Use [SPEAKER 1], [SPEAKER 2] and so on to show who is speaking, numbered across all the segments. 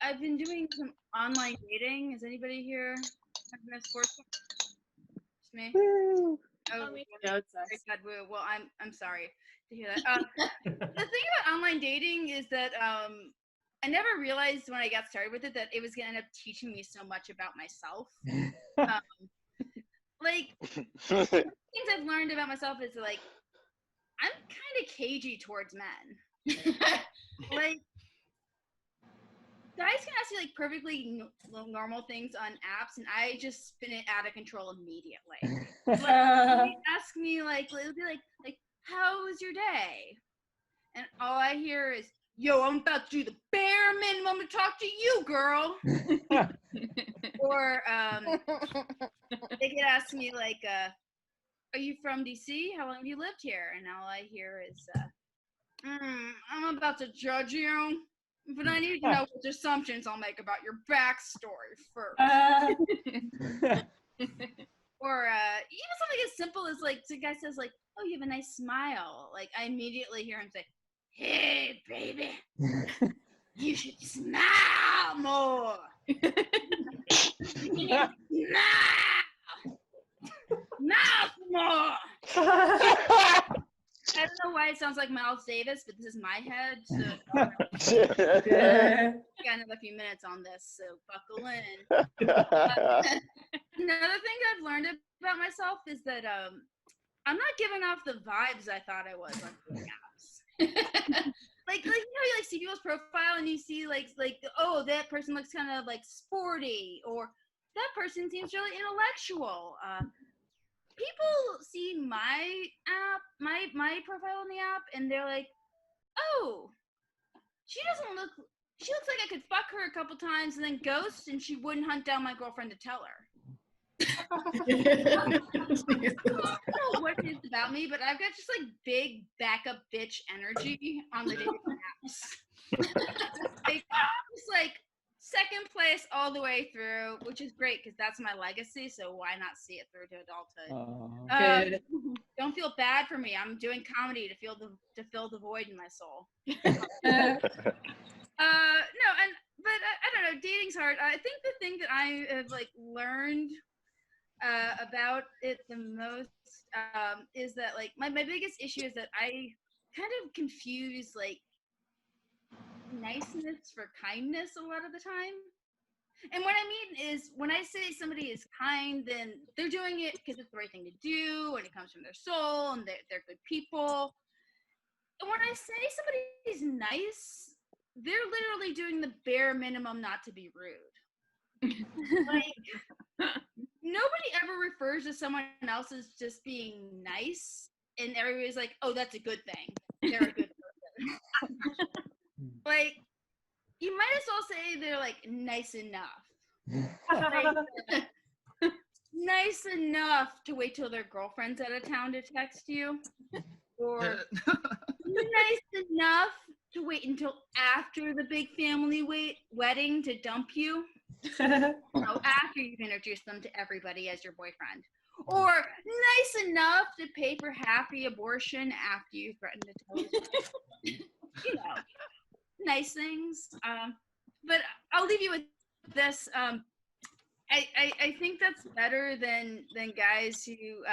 [SPEAKER 1] I've been doing some online dating. Is anybody here having a sports? It's me.
[SPEAKER 2] Woo.
[SPEAKER 1] Oh,
[SPEAKER 3] No, it's us.
[SPEAKER 1] very bad. Well, I'm sorry to hear that. The thing about online dating is that I never realized when I got started with it that it was gonna end up teaching me so much about myself. Like things I've learned about myself is like I'm kind of cagey towards men. Like guys can ask you like perfectly normal things on apps, and I just spin it out of control immediately. Like, they ask me like, it'll be like, how was your day? And all I hear is, yo, I'm about to do the bare minimum to talk to you, girl. Or they could ask me like, are you from DC? How long have you lived here? And all I hear is, I'm about to judge you, but I need to know what assumptions I'll make about your backstory first. Or even something as simple as like, the guy says like, oh, you have a nice smile. Like I immediately hear him say, hey, baby, you should smile more. Smile more. I don't know why it sounds like Miles Davis, but this is my head. So I got another few minutes on this, so buckle in. Another thing I've learned about myself is that I'm not giving off the vibes I thought I was on dating apps. like you know, you like see people's profile and you see like oh, that person looks kind of like sporty, or that person seems really intellectual. People see my app, my profile on the app, and they're like, oh, she looks like I could fuck her a couple times and then ghost, and she wouldn't hunt down my girlfriend to tell her. I don't know what it is about me, but I've got just like big backup bitch energy on the dating apps. Like, just like second place all the way through, which is great because that's my legacy. So why not see it through to adulthood? Don't feel bad for me. I'm doing comedy to fill the void in my soul. But I don't know. Dating's hard. I think the thing that I have like learned about it the most is that like my biggest issue is that I kind of confuse like niceness for kindness a lot of the time. And what I mean is when I say somebody is kind, then they're doing it because it's the right thing to do and it comes from their soul and they're good people. And when I say somebody is nice, they're literally doing the bare minimum not to be rude. Like nobody ever refers to someone else as just being nice, and everybody's like, oh, that's a good thing. They're a good person. Like, you might as well say they're like nice enough. Like, nice enough to wait till their girlfriend's out of town to text you, or nice enough to wait until after the big family wedding to dump you. After you've introduced them to everybody as your boyfriend. Or nice enough to pay for half the abortion after you threaten to tell us. You know, nice things. But I'll leave you with this. I think that's better than guys who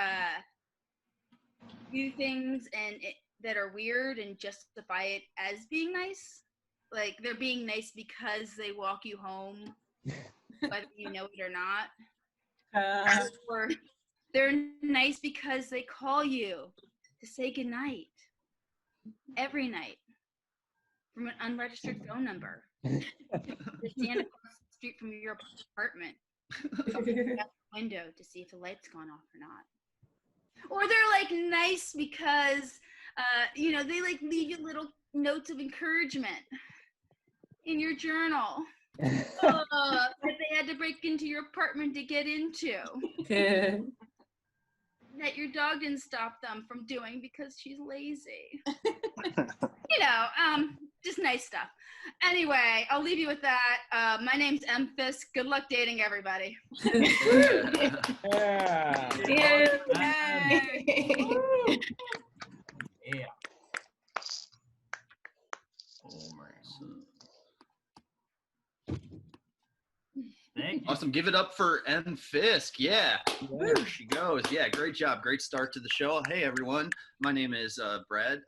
[SPEAKER 1] do things that are weird and justify it as being nice. Like they're being nice because they walk you home, whether you know it or not. Or they're nice because they call you to say goodnight every night from an unregistered phone number. They stand across the street from your apartment, out the window to see if the light's gone off or not. Or they're like nice because they like leave you little notes of encouragement in your journal that they had to break into your apartment to get into. That your dog didn't stop them from doing because she's lazy. Just nice stuff. Anyway, I'll leave you with that. My name's M. Fiske. Good luck dating, everybody.
[SPEAKER 2] Yeah.
[SPEAKER 4] Oh, man.
[SPEAKER 2] Awesome. Give it up for M. Fiske. Yeah. There she goes. Yeah, great job. Great start to the show. Hey, everyone. My name is Brad.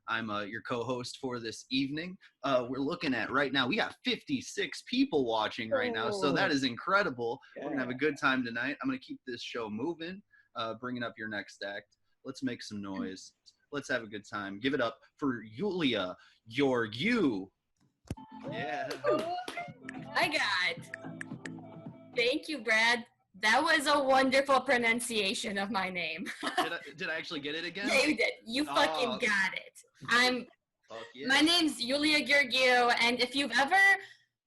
[SPEAKER 2] I'm your co-host for this evening. We're looking at right now, we got 56 people watching right now, so that is incredible. We're going to have a good time tonight. I'm going to keep this show moving, bringing up your next act. Let's make some noise. Let's have a good time. Give it up for Iulia Gheorghiu. Yeah.
[SPEAKER 3] Hi, God. Thank you, Brad. That was a wonderful pronunciation of my name.
[SPEAKER 2] Did I actually get it again?
[SPEAKER 3] Yeah, you did. You fucking got it. My name's Iulia Gheorghiu, and if you've ever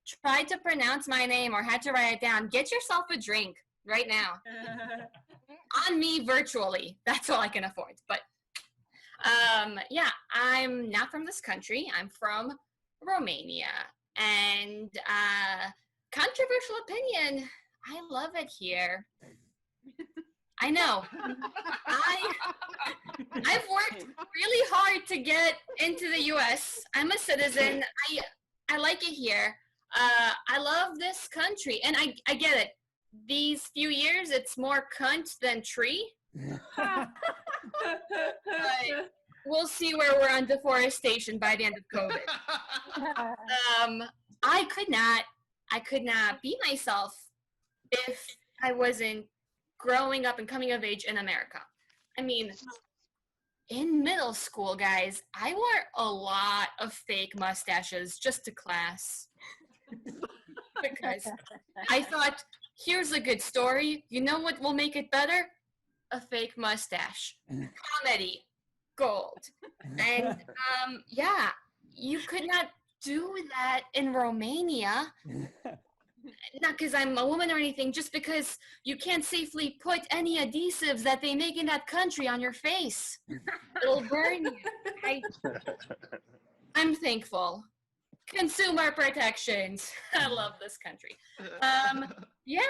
[SPEAKER 3] tried to pronounce my name or had to write it down, get yourself a drink right now. On me virtually. That's all I can afford. But yeah, I'm not from this country. I'm from Romania. And controversial opinion, I love it here. I know. I've worked really hard to get into the US. I'm a citizen. I like it here. I love this country. And I get it. These few years, it's more cunt than tree. But we'll see where we're on deforestation by the end of COVID. I could not be myself if I wasn't growing up and coming of age in America. I mean, in middle school, guys, I wore a lot of fake mustaches just to class. Because I thought, here's a good story. You know what will make it better? A fake mustache. Comedy. Gold. And yeah, you could not do that in Romania. Not because I'm a woman or anything, just because you can't safely put any adhesives that they make in that country on your face. It'll burn you. I'm thankful. Consumer protections. I love this country. Yeah,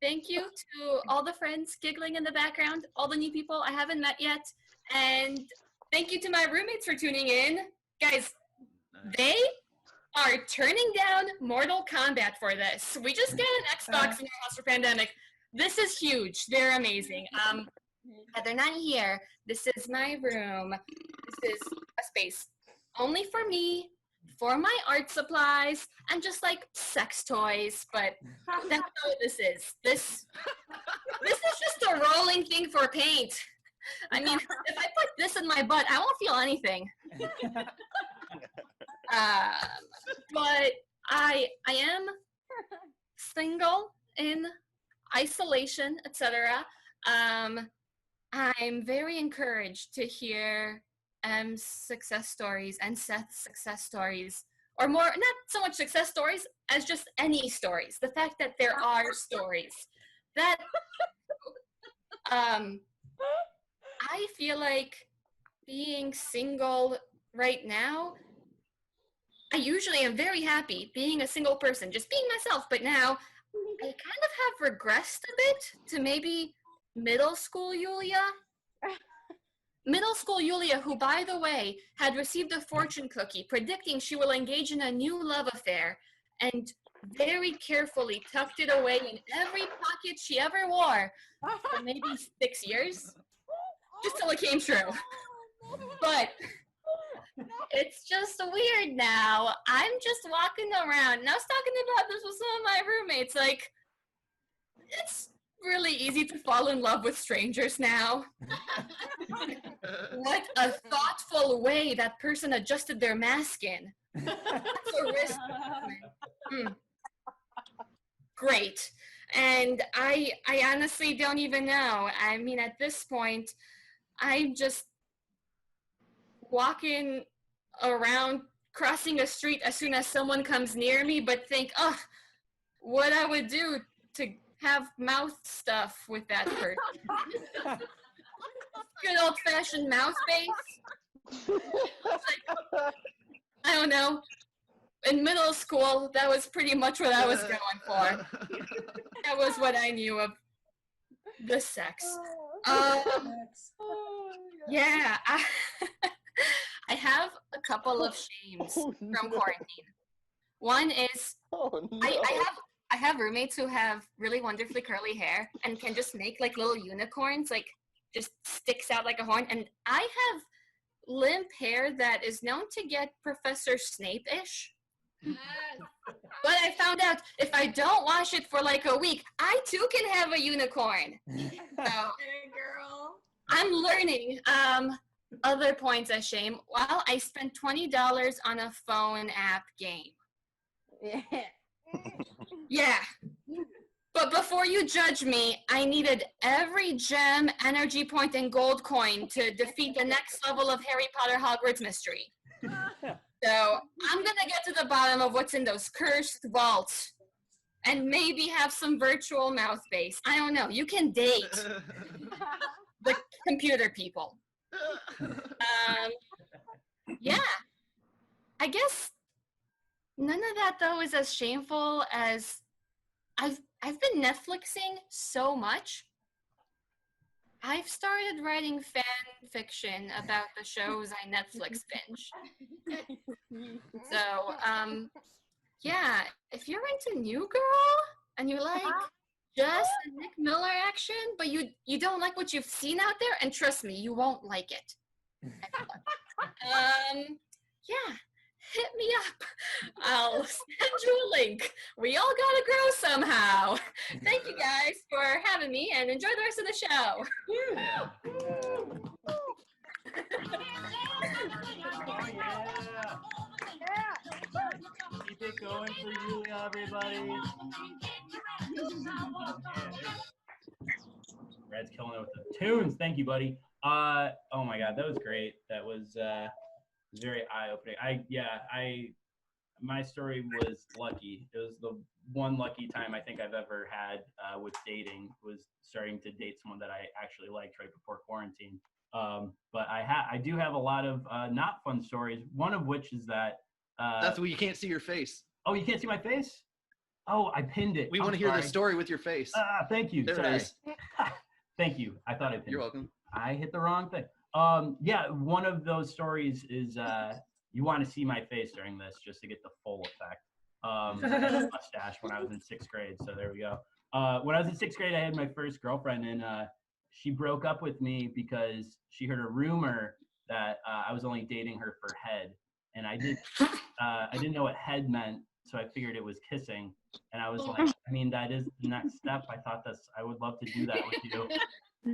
[SPEAKER 3] thank you to all the friends giggling in the background, all the new people I haven't met yet, and thank you to my roommates for tuning in. Guys, they are turning down Mortal Kombat for this. We just got an Xbox in your house for pandemic. This is huge. They're amazing. They're not here. This is my room. This is a space only for me, for my art supplies, and just like sex toys, but that's not what this is. This is just a rolling thing for paint. I mean, if I put this in my butt, I won't feel anything. But I am single, in isolation, etc. I'm very encouraged to hear M's success stories and Seth's success stories, or more, not so much success stories as just any stories. The fact that there are stories that I feel like being single right now, I usually am very happy being a single person, just being myself, but now I kind of have regressed a bit to maybe middle school Iulia. Middle school Iulia, who, by the way, had received a fortune cookie predicting she will engage in a new love affair and very carefully tucked it away in every pocket she ever wore for maybe 6 years, just till it came true. But it's just weird now. I'm just walking around, and I was talking about this with some of my roommates, like, it's really easy to fall in love with strangers now. What a thoughtful way that person adjusted their mask in. That's a risk. Great. And I honestly don't even know. I mean, at this point, I'm just walking around, crossing a street as soon as someone comes near me, but think, oh, what I would do to have mouth stuff with that person. Good old-fashioned mouth base. Like, I don't know. In middle school, that was pretty much what I was going for. That was what I knew of the sex. Yeah, I have a couple of shames from quarantine. One is I I have roommates who have really wonderfully curly hair and can just make like little unicorns, like just sticks out like a horn. And I have limp hair that is known to get Professor Snape-ish. But I found out if I don't wash it for like a week, I too can have a unicorn. So,
[SPEAKER 1] Girl.
[SPEAKER 3] I'm learning. Other points of shame. Well, I spent $20 on a phone app game.
[SPEAKER 4] Yeah.
[SPEAKER 3] Yeah. But before you judge me, I needed every gem, energy point, and gold coin to defeat the next level of Harry Potter Hogwarts mystery. So I'm gonna get to the bottom of what's in those cursed vaults and maybe have some virtual mouth base. I don't know. You can date the computer people. Yeah. I guess none of that though is as shameful as I've been Netflixing so much. I've started writing fan fiction about the shows I Netflix binge. So, yeah, if you're into New Girl and you like just the Nick Miller action, but you don't like what you've seen out there, and trust me, you won't like it. Yeah, hit me up. I'll send you a link. We all gotta grow somehow. Thank you guys for having me, and enjoy the rest of the show.
[SPEAKER 5] Yeah. Keep it going for Iulia, everybody. Brad's killing it with the tunes. Thank you, buddy. Oh my God, that was great. That was very eye-opening. My story was lucky. It was the one lucky time I think I've ever had with dating, was starting to date someone that I actually liked right before quarantine. But I do have a lot of not fun stories. One of which is that
[SPEAKER 2] That's why you can't see your face.
[SPEAKER 5] Oh, you can't see my face? Oh, I pinned it.
[SPEAKER 2] We want to hear the story with your face.
[SPEAKER 5] Thank you.
[SPEAKER 2] There
[SPEAKER 5] Sorry.
[SPEAKER 2] it is.
[SPEAKER 5] Thank you. I thought I pinned
[SPEAKER 2] You're
[SPEAKER 5] it.
[SPEAKER 2] welcome.
[SPEAKER 5] I hit the wrong thing. Yeah, one of those stories is you want to see my face during this just to get the full effect. I had a mustache when I was in 6th grade, so there we go. When I was in 6th grade, I had my first girlfriend, and she broke up with me because she heard a rumor that I was only dating her for head, and I didn't know what head meant, so I figured it was kissing, and I was like, I mean, that is the next step. I would love to do that with you.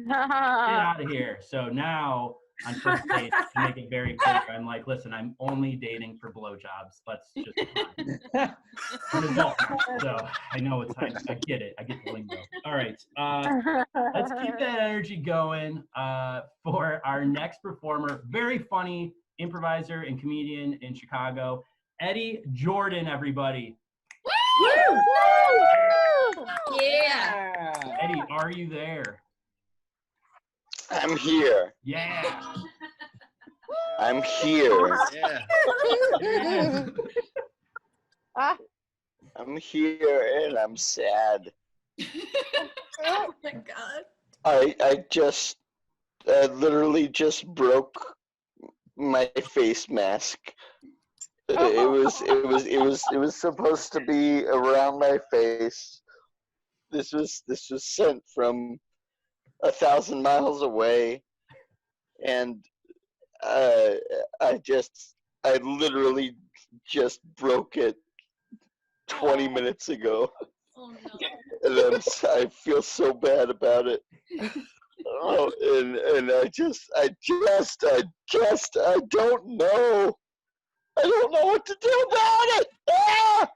[SPEAKER 5] Get out of here. So now on first dates, to make it very clear, I'm like, listen, I'm only dating for blowjobs. Let's just I'm an adult, so I know it's I get it. I get the lingo. All right. Let's keep that energy going for our next performer. Very funny improviser and comedian in Chicago, Eddy Jordan, everybody.
[SPEAKER 3] Woo! Yeah.
[SPEAKER 5] Eddy, are you there?
[SPEAKER 6] I'm here.
[SPEAKER 5] Yeah.
[SPEAKER 6] I'm here.
[SPEAKER 2] Yeah.
[SPEAKER 6] I'm here and I'm sad.
[SPEAKER 1] Oh my God.
[SPEAKER 6] I literally just broke my face mask. It was supposed to be around my face. This was sent from 1,000 miles away, and I literally just broke it 20 minutes ago.
[SPEAKER 1] Oh no.
[SPEAKER 6] And I feel so bad about it. Oh, and I don't know. I don't know what to do about it. Ah!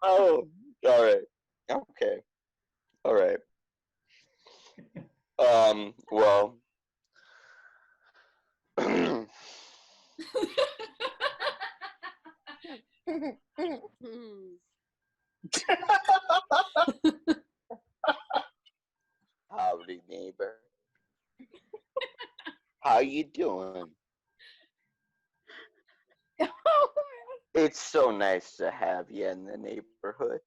[SPEAKER 6] Oh, all right. Okay. All right. Well. Howdy, neighbor. How you doing? It's so nice to have you in the neighborhood.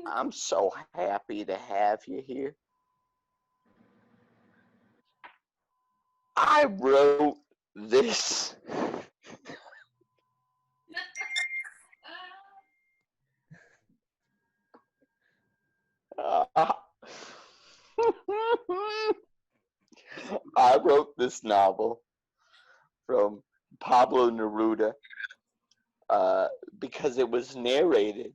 [SPEAKER 6] I'm so happy to have you here. I wrote this. this novel from Pablo Neruda because it was narrated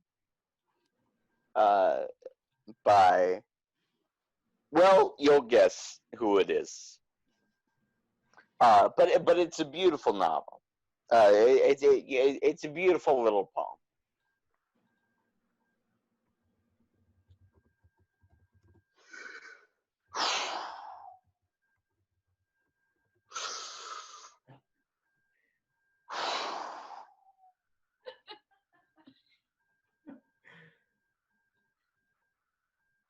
[SPEAKER 6] by, well, you'll guess who it is. But it's a beautiful novel. It's a beautiful little poem.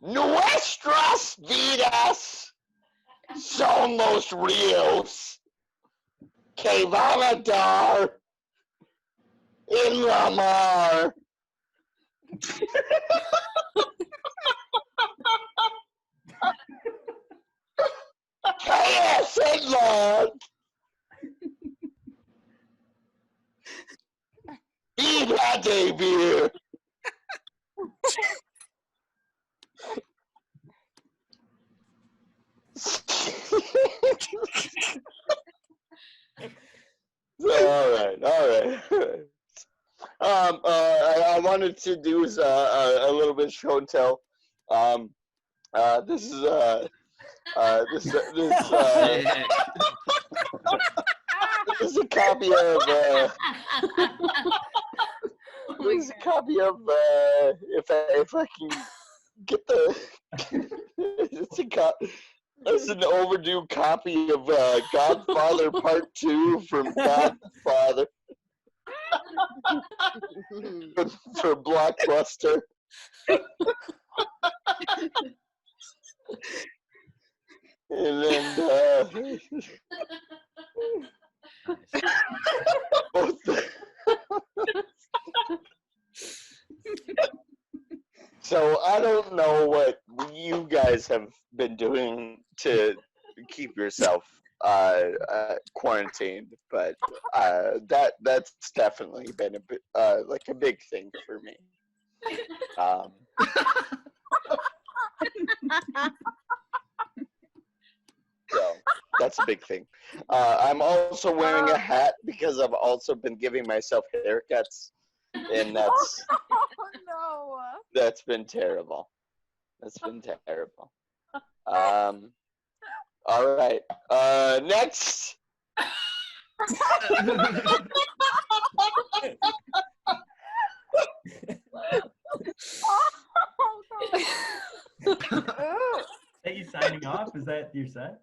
[SPEAKER 6] Nuestras vidas son los ríos que van a dar en la mar. Que es el mar. Vida de vivir. All right. I wanted to do a little bit of show and tell. This is a copy of this is a copy of if I can get the it's an overdue copy of Godfather Part 2 from Godfather for Blockbuster. And then so I don't know what you guys have been doing to keep yourself quarantined, but that's definitely been a bit like a big thing for me. So that's a big thing. I'm also wearing a hat because I've also been giving myself haircuts, and that's been terrible. That's been terrible. All right. Next.
[SPEAKER 5] Are you signing off? Is that your set?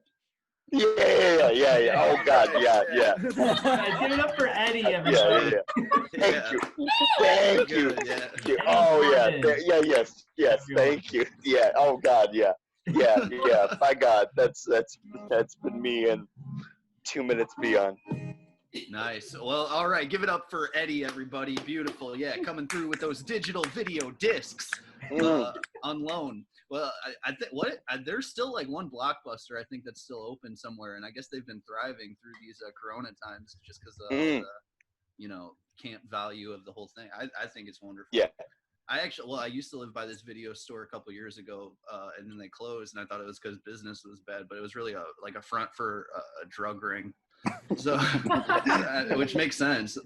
[SPEAKER 6] Yeah. Oh God, yeah.
[SPEAKER 5] Give it up for Eddy, everybody.
[SPEAKER 6] Yeah. Thank you. Oh yeah. Yes. Thank you. Yeah. Oh God, yeah. My God, that's been me and 2 minutes beyond.
[SPEAKER 2] Nice. Well, all right. Give it up for Eddy, everybody. Beautiful. Yeah, coming through with those digital video discs on loan. Well, I think there's still like one Blockbuster I think that's still open somewhere, and I guess they've been thriving through these Corona times just because of the camp value of the whole thing. I think it's wonderful.
[SPEAKER 6] Yeah.
[SPEAKER 2] I used to live by this video store a couple years ago, and then they closed, and I thought it was because business was bad, but it was really a front for a drug ring. So, which makes sense.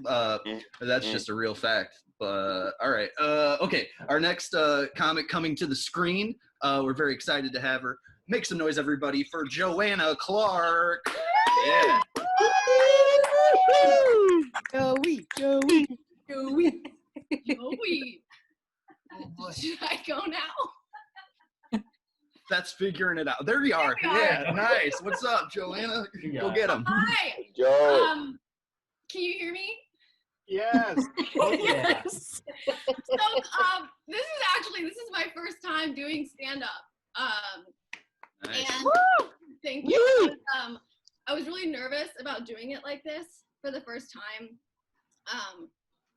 [SPEAKER 2] That's just a real fact. But all right. Okay. Our next comic coming to the screen. We're very excited to have her. Make some noise, everybody, for Joanna Clark. Yeah.
[SPEAKER 4] Joey.
[SPEAKER 3] Should I go now?
[SPEAKER 2] That's figuring it out. There you are. Yeah, nice. What's up, Joanna? Go get him.
[SPEAKER 3] Hi.
[SPEAKER 6] Joe.
[SPEAKER 3] Can you hear me?
[SPEAKER 4] Yes.
[SPEAKER 3] Yes. So, this is my first time doing stand-up.
[SPEAKER 2] Nice.
[SPEAKER 3] And thank you. I was really nervous about doing it like this for the first time.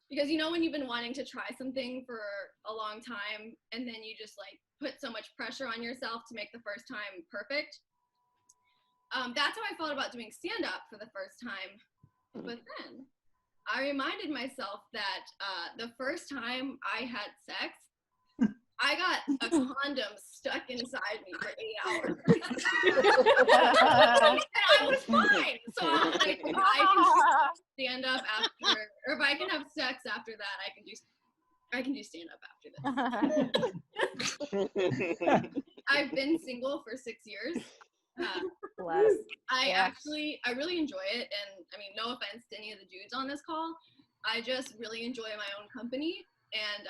[SPEAKER 3] Because when you've been wanting to try something for a long time and then you just like put so much pressure on yourself to make the first time perfect. That's how I felt about doing stand-up for the first time. But then I reminded myself that the first time I had sex,
[SPEAKER 1] I got a condom stuck inside me for 8 hours. And I was fine. So I can stand up after, or if I can have sex after that, I can do stand up after this. I've been single for 6 years. I really enjoy it, and I mean, no offense to any of the dudes on this call, I just really enjoy my own company, and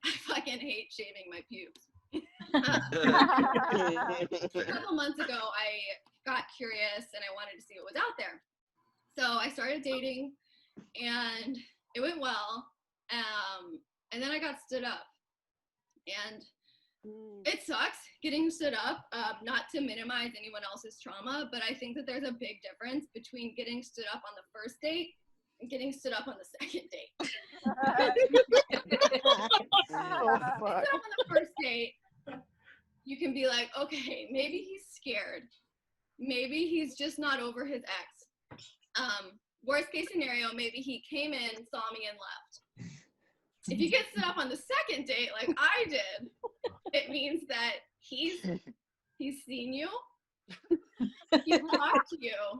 [SPEAKER 1] I fucking hate shaving my pubes. A couple months ago, I got curious and I wanted to see what was out there. So I started dating, and it went well, and then I got stood up, and it sucks getting stood up, not to minimize anyone else's trauma, but I think that there's a big difference between getting stood up on the first date and getting stood up on the second date. On the first date, you can be like, okay, maybe he's scared. Maybe he's just not over his ex. Worst case scenario, maybe he came in, saw me, and left. If you get stood up on the second date, like I did, it means that he's seen you, he's talked to you,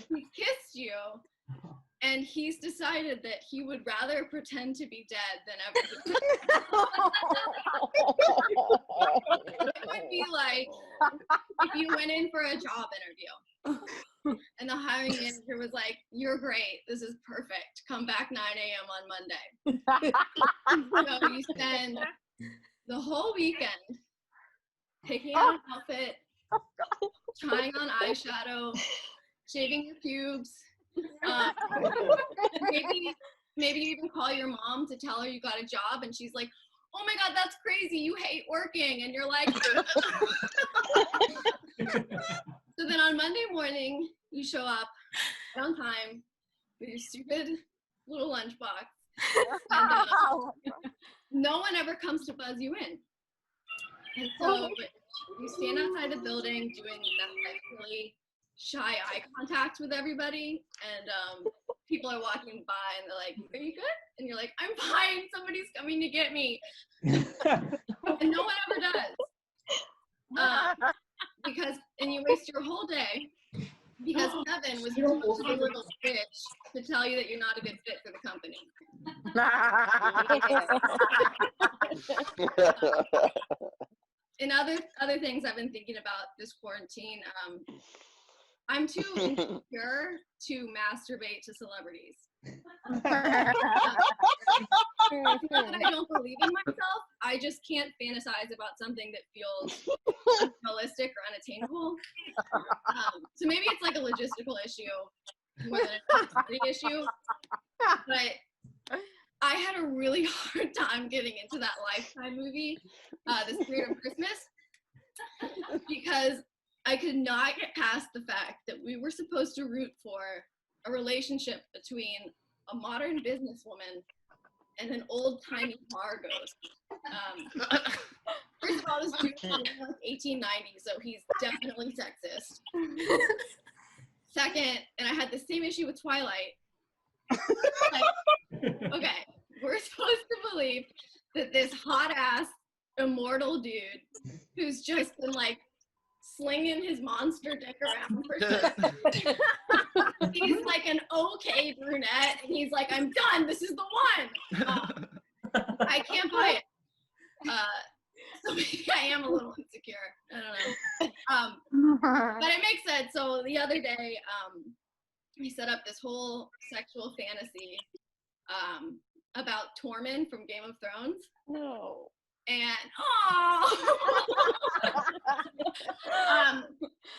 [SPEAKER 1] he's kissed you, and he's decided that he would rather pretend to be dead than ever. It would be like if you went in for a job interview and the hiring manager was like, "You're great. This is perfect. Come back 9 a.m. on Monday." So you spend the whole weekend picking out an outfit, trying on eyeshadow, shaving your pubes. Maybe you even call your mom to tell her you got a job, and she's like, "Oh my God, that's crazy. You hate working." And you're like, so then on Monday morning, you show up on time with your stupid little lunchbox. And, no one ever comes to buzz you in. And so you stand outside the building doing that really shy eye contact with everybody, and people are walking by and they're like, "Are you good?" And you're like, "I'm fine, somebody's coming to get me." And no one ever does. And you waste your whole day because Kevin was too much of a little bitch to tell you that you're not a good fit for the company. And other things I've been thinking about this quarantine, I'm too insecure to masturbate to celebrities. It's not that I don't believe in myself, I just can't fantasize about something that feels unrealistic or unattainable. So maybe it's like a logistical issue more than a quantity issue. But I had a really hard time getting into that Lifetime movie, The Spirit of Christmas, because I could not get past the fact that we were supposed to root for a relationship between a modern businesswoman and an old-timey car ghost. First of all, this dude is like 1890, so he's definitely sexist. Second, and I had the same issue with Twilight. Like, okay, we're supposed to believe that this hot-ass, immortal dude who's just been, like, slinging his monster dick around for he's like an okay brunette, and he's like, "I'm done, this is the one." I can't buy it. So maybe I am a little insecure, I don't know. But it makes sense. So the other day, we set up this whole sexual fantasy about Tormund from Game of Thrones.
[SPEAKER 4] No.
[SPEAKER 1] And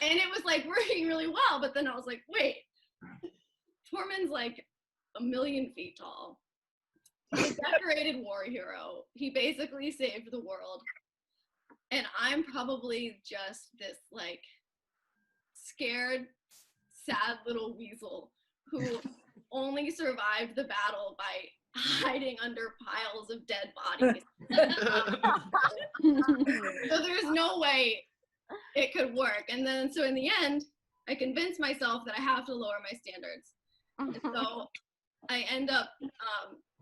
[SPEAKER 1] and it was like working really well, but then I was like, wait, Tormund's like 1,000,000 feet tall. He's a decorated war hero. He basically saved the world. And I'm probably just this like scared, sad little weasel who only survived the battle by hiding under piles of dead bodies. So there's no way it could work. And then, so in the end, I convinced myself that I have to lower my standards. And so I end up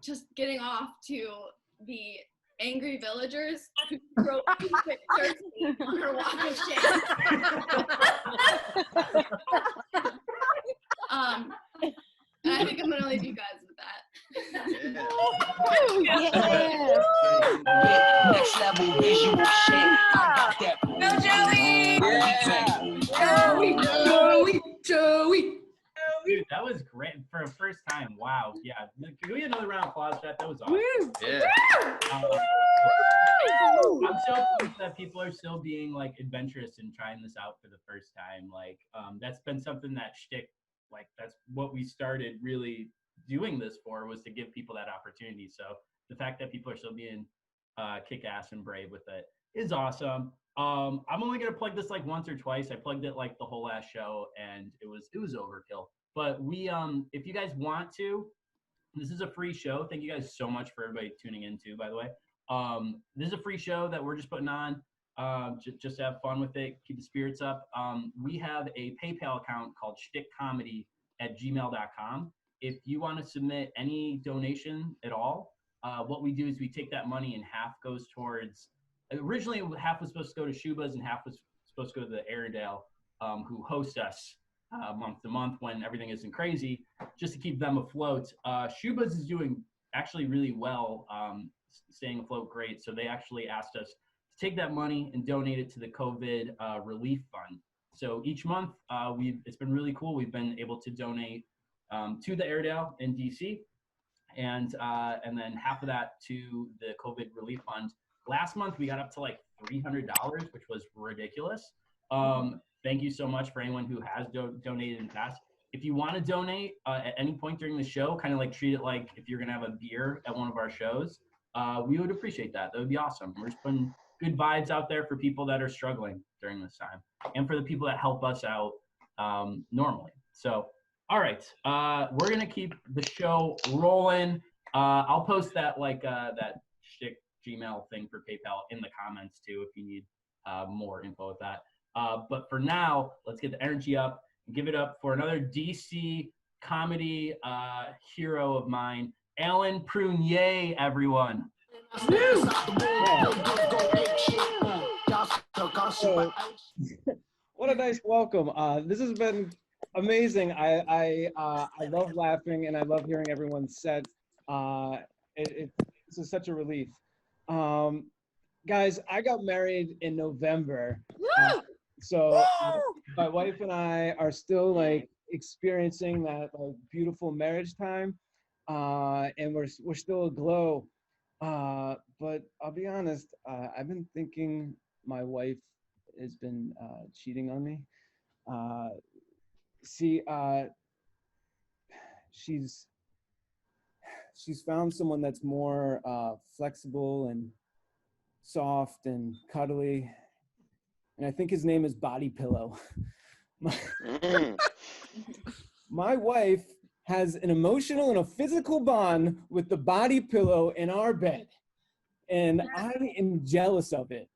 [SPEAKER 1] just getting off to the
[SPEAKER 7] angry villagers who wrote pictures on her walk of shame. And I think I'm gonna leave you guys with that.
[SPEAKER 8] Next level visual shit. I got that.
[SPEAKER 7] Go Joey!
[SPEAKER 5] Dude, that was great for a first time. Wow. Yeah. Can we get another round of applause for that? That was awesome.
[SPEAKER 2] Yeah.
[SPEAKER 5] I'm so pleased that people are still being like adventurous and trying this out for the first time. Like, that's been something that Schtick, like, that's what we started really doing this for, was to give people that opportunity. So the fact that people are still being kick-ass and brave with it is awesome. I'm only gonna plug this like once or twice. I plugged it like the whole last show, and it was overkill. But we, if you guys want to, this is a free show. Thank you guys so much for everybody tuning in too, by the way. This is a free show that we're just putting on, just to have fun with it, keep the spirits up. We have a PayPal account called schtickcomedy@gmail.com. If you want to submit any donation at all, what we do is we take that money and half goes towards, originally half was supposed to go to Shuba's and half was supposed to go to the Airedale, who host us month to month when everything isn't crazy, just to keep them afloat. Shuba's is doing actually really well, staying afloat great. So they actually asked us to take that money and donate it to the COVID relief fund. So each month, it's been really cool. We've been able to donate to the Airedale in DC, and then half of that to the COVID relief fund. Last month, we got up to like $300, which was ridiculous. Thank you so much for anyone who has donated in the past. If you want to donate at any point during the show, kind of like treat it like if you're going to have a beer at one of our shows, we would appreciate that. That would be awesome. We're just putting good vibes out there for people that are struggling during this time, and for the people that help us out normally. So, all right, we're going to keep the show rolling. I'll post that that Schtick Gmail thing for PayPal in the comments too if you need more info with that. But for now, let's get the energy up and give it up for another DC comedy hero of mine, Alan Prunier, everyone.
[SPEAKER 4] What a nice welcome. This has been amazing. I love laughing and I love hearing everyone's set. This is such a relief. Guys, I got married in November. So my wife and I are still like experiencing that like beautiful marriage time. And we're still aglow. But I'll be honest, I've been thinking my wife has been cheating on me. She's found someone that's more flexible and soft and cuddly, and I think his name is Body Pillow. My wife has an emotional and a physical bond with the body pillow in our bed, and I am jealous of it.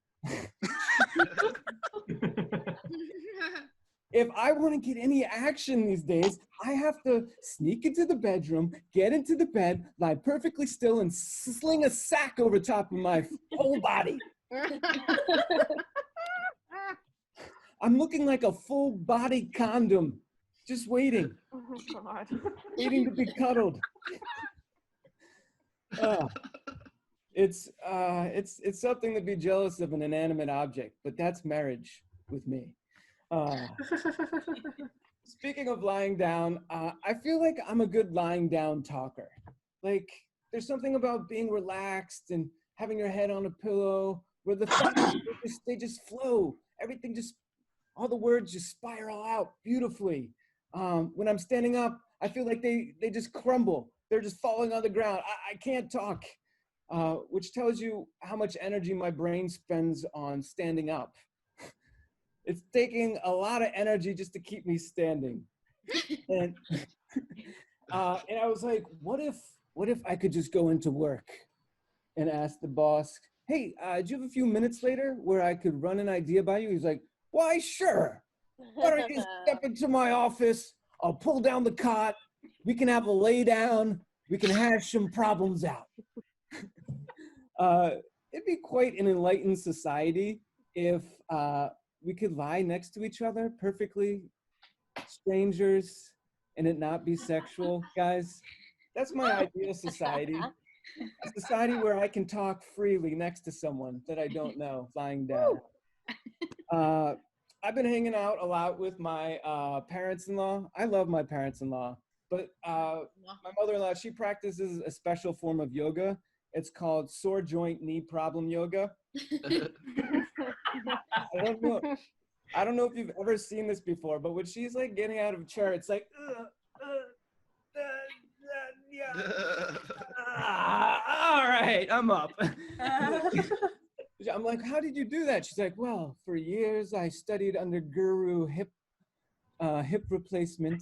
[SPEAKER 4] If I want to get any action these days, I have to sneak into the bedroom, get into the bed, lie perfectly still, and sling a sack over top of my whole body. I'm looking like a full body condom, just waiting.
[SPEAKER 9] Oh, God.
[SPEAKER 4] Waiting to be cuddled. It's something to be jealous of an inanimate object, but that's marriage with me. Speaking of lying down, I feel like I'm a good lying down talker. Like, there's something about being relaxed and having your head on a pillow where the thoughts, they just flow. Everything just, all the words just spiral out beautifully. When I'm standing up, I feel like they just crumble. They're just falling on the ground. I can't talk, which tells you how much energy my brain spends on standing up. It's taking a lot of energy just to keep me standing. And I was like, what if I could just go into work and ask the boss, hey, do you have a few minutes later where I could run an idea by you? He's like, why, sure. Why don't you step into my office? I'll pull down the cot. We can have a lay down. We can hash some problems out. it'd be quite an enlightened society if we could lie next to each other perfectly, strangers, and it not be sexual, guys. That's my ideal society. A society where I can talk freely next to someone that I don't know, lying down. I've been hanging out a lot with my parents-in-law. I love my parents-in-law, but my mother-in-law, she practices a special form of yoga. It's called sore joint knee problem yoga. I don't know if you've ever seen this before, but when she's like getting out of a chair, it's like, yeah. All right, I'm up. I'm like, how did you do that? She's like, well, for years I studied under guru hip replacement.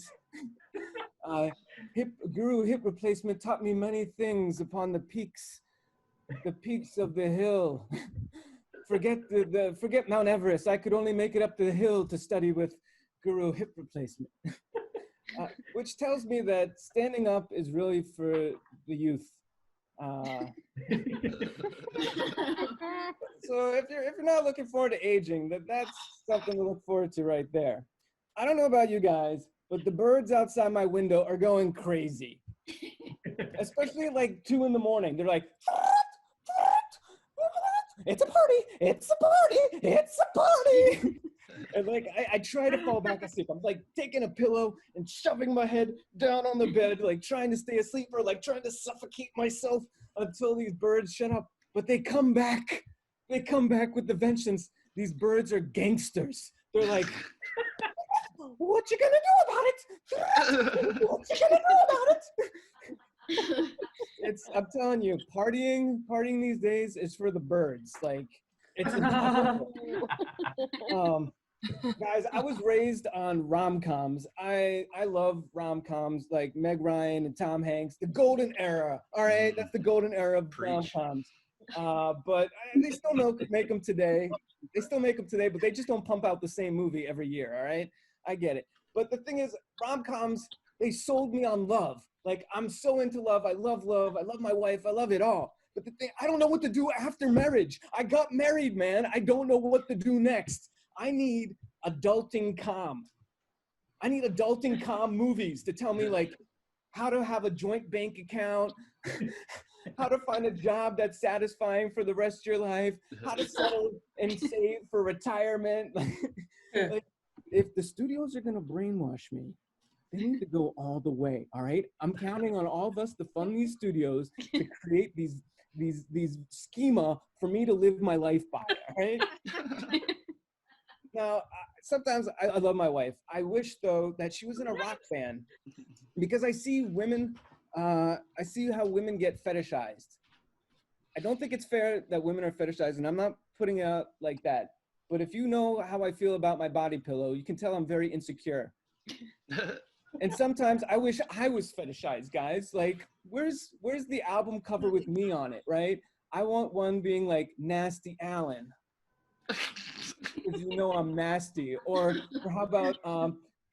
[SPEAKER 4] Guru hip replacement taught me many things upon the peaks of the hill. Forget Mount Everest. I could only make it up the hill to study with guru hip replacement. Which tells me that standing up is really for the youth. So if you're not looking forward to aging, that's something to look forward to right there. I don't know about you guys, but the birds outside my window are going crazy. Especially at like 2 in the morning. They're like, it's a party, it's a party, it's a party. And like, I try to fall back asleep. I'm like taking a pillow and shoving my head down on the bed, like trying to stay asleep or like trying to suffocate myself until these birds shut up. But they come back. They come back with the vengeance. These birds are gangsters. They're like, what you gonna do about it? What you gonna do about it? I'm telling you, partying these days is for the birds. Like, it's impossible. Guys, I was raised on rom-coms. I love rom-coms like Meg Ryan and Tom Hanks, the golden era. All right, that's the golden era of rom-coms. But they still make them today. They still make them today, but they just don't pump out the same movie every year. All right, I get it. But the thing is, rom-coms, they sold me on love. Like, I'm so into love. I love my wife. I love it all. But the thing, I don't know what to do after marriage. I got married, man. I don't know what to do next. I need adulting calm. I need adulting calm movies to tell me like how to have a joint bank account, how to find a job that's satisfying for the rest of your life, how to settle and save for retirement. Like, if the studios are gonna brainwash me, they need to go all the way, all right? I'm counting on all of us to fund these studios to create these schema for me to live my life by, all right? Now, sometimes I love my wife. I wish, though, that she was in a rock band because I see women, I see how women get fetishized. I don't think it's fair that women are fetishized, and I'm not putting it out like that. But if you know how I feel about my body pillow, you can tell I'm very insecure. And sometimes I wish I was fetishized, guys. Like, where's the album cover with me on it, right? I want one being like Nasty Alan. Because you know I'm nasty. Or how about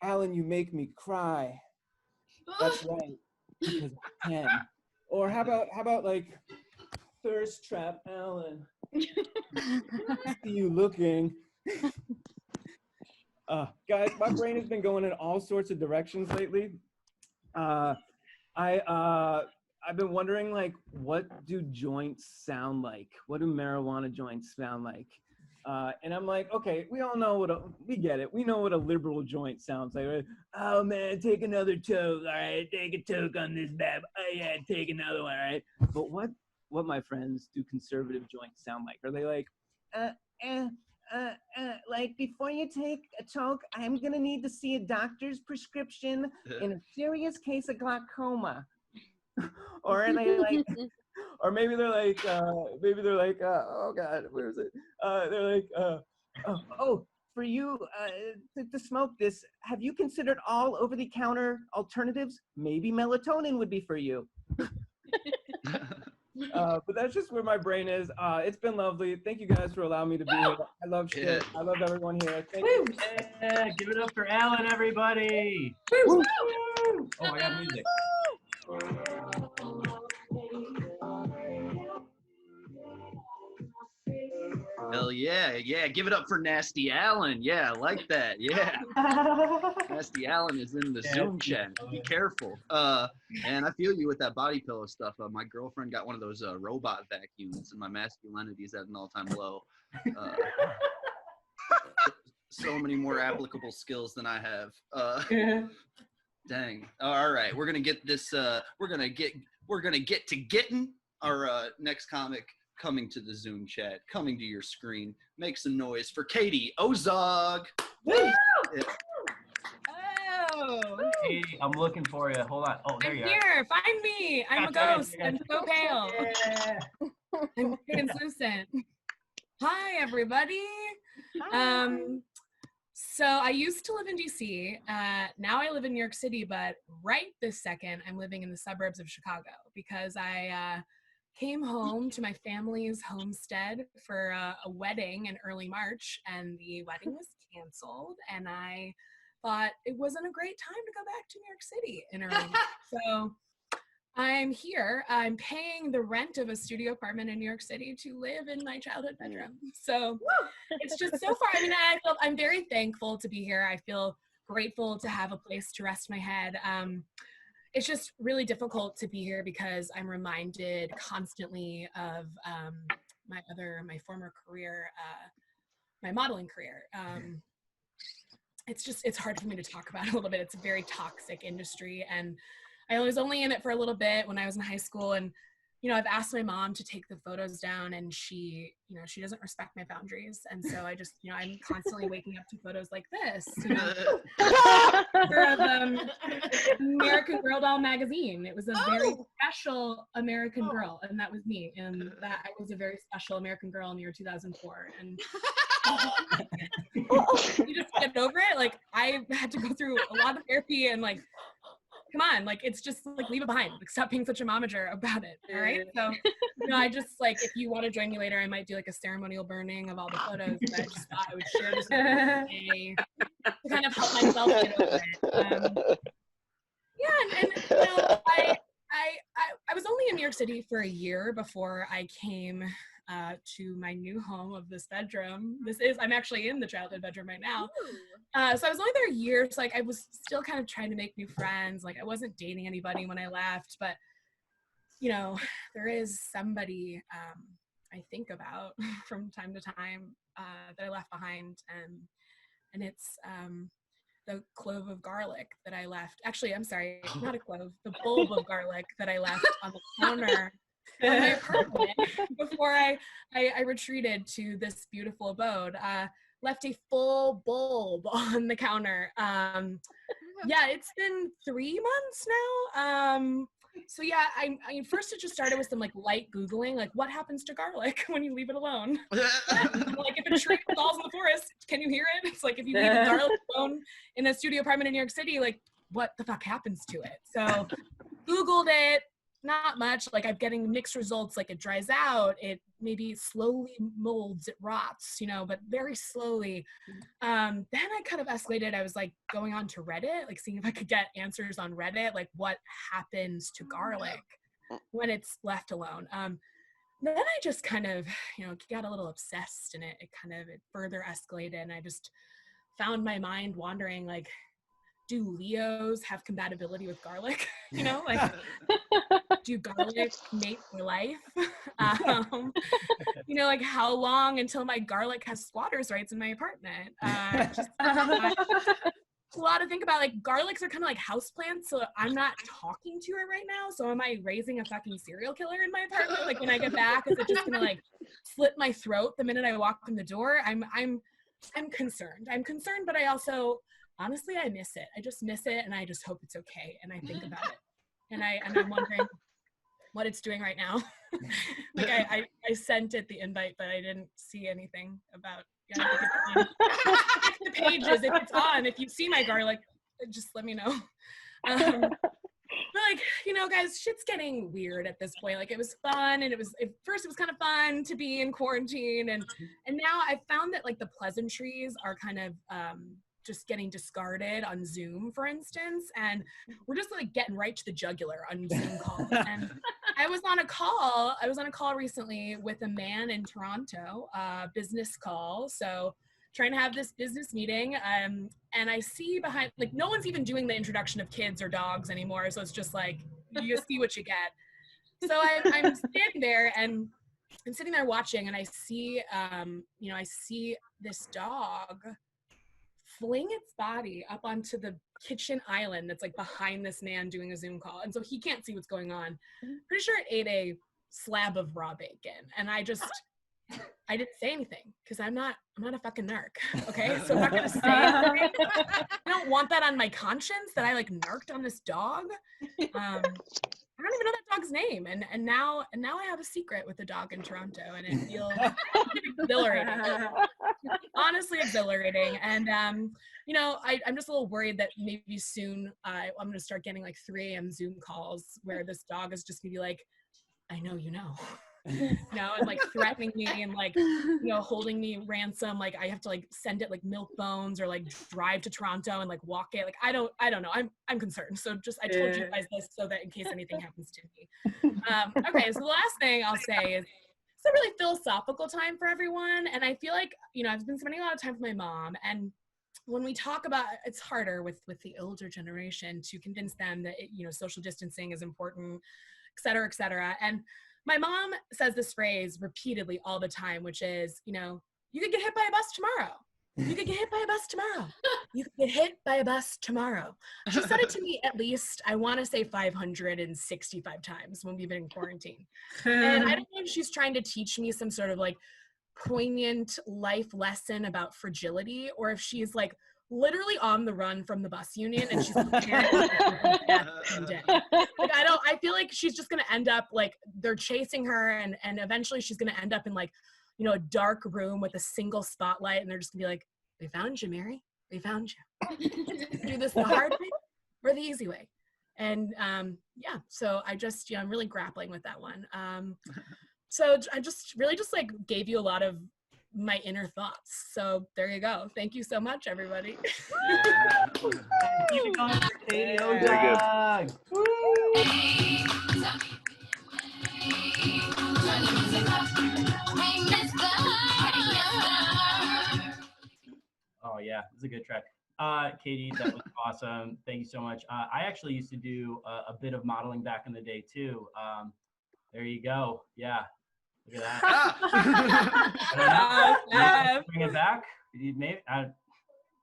[SPEAKER 4] Alan, you make me cry. That's right, because I can. Or how about like Thirst Trap Alan. I see you looking. Guys, my brain has been going in all sorts of directions lately. I've been wondering, like, what do joints sound like? What do marijuana joints sound like? And I'm like, okay, we all know we get it. We know what a liberal joint sounds like, right? Oh man, take another toke, all right? Take a toke on this bad. Oh yeah, take another one, all right? But what my friends do conservative joints sound like? Are they like, like before you take a toke, I'm gonna need to see a doctor's prescription in a serious case of glaucoma? Or are they like, or maybe they're like, oh God, where is it? They're like, oh, for you to smoke this, have you considered all over-the-counter alternatives? Maybe melatonin would be for you. But that's just where my brain is. It's been lovely. Thank you guys for allowing me to be here. I love Schtick. I love everyone here. Thank you.
[SPEAKER 5] Yeah, give it up for Alan, everybody.
[SPEAKER 4] Woo.
[SPEAKER 5] Oh, I got music.
[SPEAKER 2] yeah. Give it up for Nasty Allen. Yeah, I like that. Yeah. Nasty Allen is in the Zoom chat. Be careful. And I feel you with that body pillow stuff. My girlfriend got one of those robot vacuums, and my masculinity is at an all-time low. So many more applicable skills than I have. Dang. All right, we're gonna get this. We're gonna get to getting our next comic coming to the Zoom chat, coming to your screen. Make some noise for Katie Ozog.
[SPEAKER 3] Woo!
[SPEAKER 2] Yeah.
[SPEAKER 3] Oh.
[SPEAKER 5] Hey, I'm looking for you. Hold on. Oh, there
[SPEAKER 3] I'm
[SPEAKER 5] you
[SPEAKER 3] here. Find me. I'm a ghost. I'm so pale.
[SPEAKER 5] are.
[SPEAKER 3] I'm translucent. Hi, everybody. So I used to live in DC. Now I live in New York City, but right this second, I'm living in the suburbs of Chicago because I came home to my family's homestead for a wedding in early March, and the wedding was canceled, and I thought it wasn't a great time to go back to New York City in early March. So I'm here. I'm paying the rent of a studio apartment in New York City to live in my childhood bedroom. So it's just so far. I mean, I'm very thankful to be here. I feel grateful to have a place to rest my head. It's just really difficult to be here because I'm reminded constantly of my former career, my modeling career. It's hard for me to talk about it a little bit. It's a very toxic industry, and I was only in it for a little bit when I was in high school, and I've asked my mom to take the photos down, and she doesn't respect my boundaries, and so I just I'm constantly waking up to photos like this, of American Girl Doll magazine. It was a very special American Girl, and that was me, and that I was a very special American Girl in the year 2004, and you just get over it. Like, I had to go through a lot of therapy, and like, come on, like, it's just like, leave it behind. Like, stop being such a momager about it. All right. So, I just like, if you want to join me later, I might do like a ceremonial burning of all the photos. But I just thought I would share this with you to kind of help myself get over it. I was only in New York City for a year before I came to my new home of this bedroom. I'm actually in the childhood bedroom right now. So I was only there a year, so like I was still kind of trying to make new friends. Like, I wasn't dating anybody when I left, but there is somebody I think about from time to time that I left behind, and it's the clove of garlic that I left. Actually, I'm sorry, not a clove, the bulb of garlic that I left on the counter of my apartment before I retreated to this beautiful abode. Left a full bulb on the counter. It's been 3 months now. So yeah, I first it just started with some like light Googling, like what happens to garlic when you leave it alone? Like, if a tree falls in the forest, can you hear it? It's like, if you leave a garlic alone in a studio apartment in New York City, like, what the fuck happens to it? So Googled it. Not much. Like, I'm getting mixed results. Like, it dries out, it maybe slowly molds, it rots, but very slowly. Then I kind of escalated. I was like going on to Reddit, like seeing if I could get answers on Reddit, like what happens to garlic when it's left alone. Then I just kind of, got a little obsessed, and it further escalated, and I just found my mind wandering, like, do Leos have compatibility with garlic? Like, do garlic mate for life? Like, how long until my garlic has squatters' rights in my apartment? Just a lot to think about. Like, garlics are kind of like houseplants, so I'm not talking to it right now. So am I raising a fucking serial killer in my apartment? Like, when I get back, is it just gonna like slit my throat the minute I walk in the door? I'm concerned. I'm concerned, but I also, honestly, I miss it. I just miss it, and I just hope it's okay. And I think about it, and I'm wondering what it's doing right now. Like, I sent it the invite, but I didn't see anything about. Yeah, I think it's on. The pages, if it's on, if you see my garlic, just let me know. But like, guys, shit's getting weird at this point. Like, it was fun, and first it was kind of fun to be in quarantine, and now I found that like the pleasantries are kind of just getting discarded on Zoom, for instance, and we're just like getting right to the jugular on Zoom calls. And
[SPEAKER 9] I was on a call recently with a man in Toronto, business call. So trying to have this business meeting. And I see behind, like, no one's even doing the introduction of kids or dogs anymore. So it's just like, you see what you get. So I'm standing there and I'm sitting there watching, and I see, I see this dog fling its body up onto the kitchen island that's like behind this man doing a Zoom call. And so he can't see what's going on. Pretty sure it ate a slab of raw bacon. And I didn't say anything because I'm not a fucking narc. Okay. So I'm not going to say anything. I don't want that on my conscience that I like narked on this dog. I don't even know that dog's name. And now I have a secret with the dog in Toronto, and it feels exhilarating. Honestly exhilarating. And I'm just a little worried that maybe soon I'm going to start getting like 3 a.m. Zoom calls where this dog is just going to be like, I know you know. And like threatening me and like, holding me ransom. Like I have to like send it like milk bones or like drive to Toronto and like walk it. Like I don't know. I'm concerned. So I told you guys this so that in case anything happens to me. Okay, so the last thing I'll say is it's a really philosophical time for everyone. And I feel like, I've been spending a lot of time with my mom, and when we talk about, it's harder with the older generation to convince them that social distancing is important, et cetera, et cetera. And my mom says this phrase repeatedly all the time, which is, you could get hit by a bus tomorrow. You could get hit by a bus tomorrow. You could get hit by a bus tomorrow. She said it to me at least, I want to say 565 times when we've been in quarantine. And I don't know if she's trying to teach me some sort of like poignant life lesson about fragility, or if she's like literally on the run from the bus union and she's I feel like she's just gonna end up like they're chasing her, and eventually she's gonna end up in like a dark room with a single spotlight, and they're just gonna be like, they found you, Mary, they found you. Do this the hard way or the easy way. And so I'm really grappling with that one. So I just like gave you a lot of my inner thoughts. So there you go. Thank you so much, everybody.
[SPEAKER 5] Keep it going for Katie
[SPEAKER 6] Very
[SPEAKER 5] Ozog. Oh yeah, it's a good track. Katie, that was awesome. Thank you so much. I actually used to do a bit of modeling back in the day too. There you go. Yeah. Look at that. Bring it back. Maybe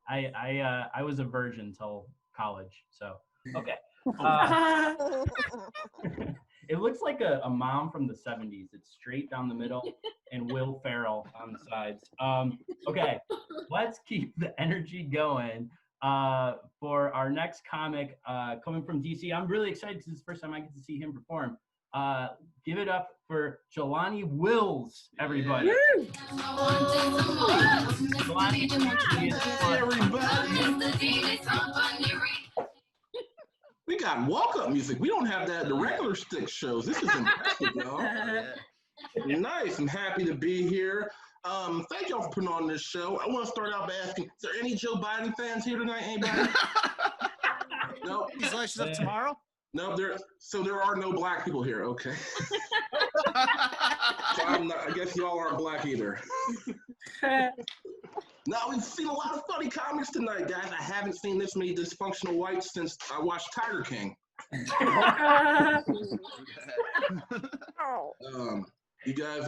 [SPEAKER 5] I was a virgin till college, so okay. It looks like a mom from the 70s. It's straight down the middle and Will Ferrell on the sides. Okay, let's keep the energy going for our next comic coming from DC. I'm really excited because it's the first time I get to see him perform. Give it up for Jelani Wills, everybody. Jelani,
[SPEAKER 10] we got walk-up music. We don't have that at the regular Stick shows. This is impressive, y'all. Nice. I'm happy to be here. Thank y'all for putting on this show. I want to start out by asking, is there any Joe Biden fans here tonight? Anybody? No.
[SPEAKER 11] His election's up tomorrow?
[SPEAKER 10] No, there are no black people here. Okay. So I guess y'all aren't black either. Now, we've seen a lot of funny comics tonight, guys. I haven't seen this many dysfunctional whites since I watched Tiger King. You guys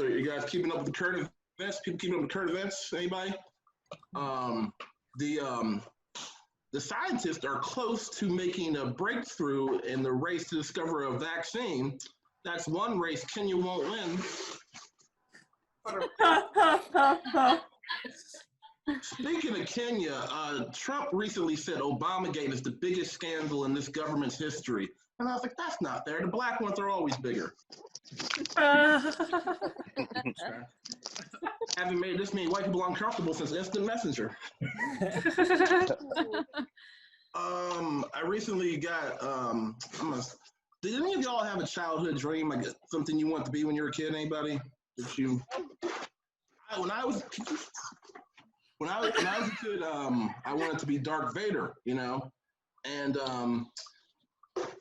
[SPEAKER 10] keeping up with the current events? People keeping up with current events? Anybody? The scientists are close to making a breakthrough in the race to discover a vaccine. That's one race Kenya won't win. Speaking of Kenya, Trump recently said Obamagate is the biggest scandal in this government's history. And I was like, that's not fair. The black ones are always bigger. Haven't made this many white people uncomfortable since Instant Messenger. I recently got, did any of y'all have a childhood dream, like something you want to be when you were a kid? Anybody? When I was a kid, I wanted to be Darth Vader, and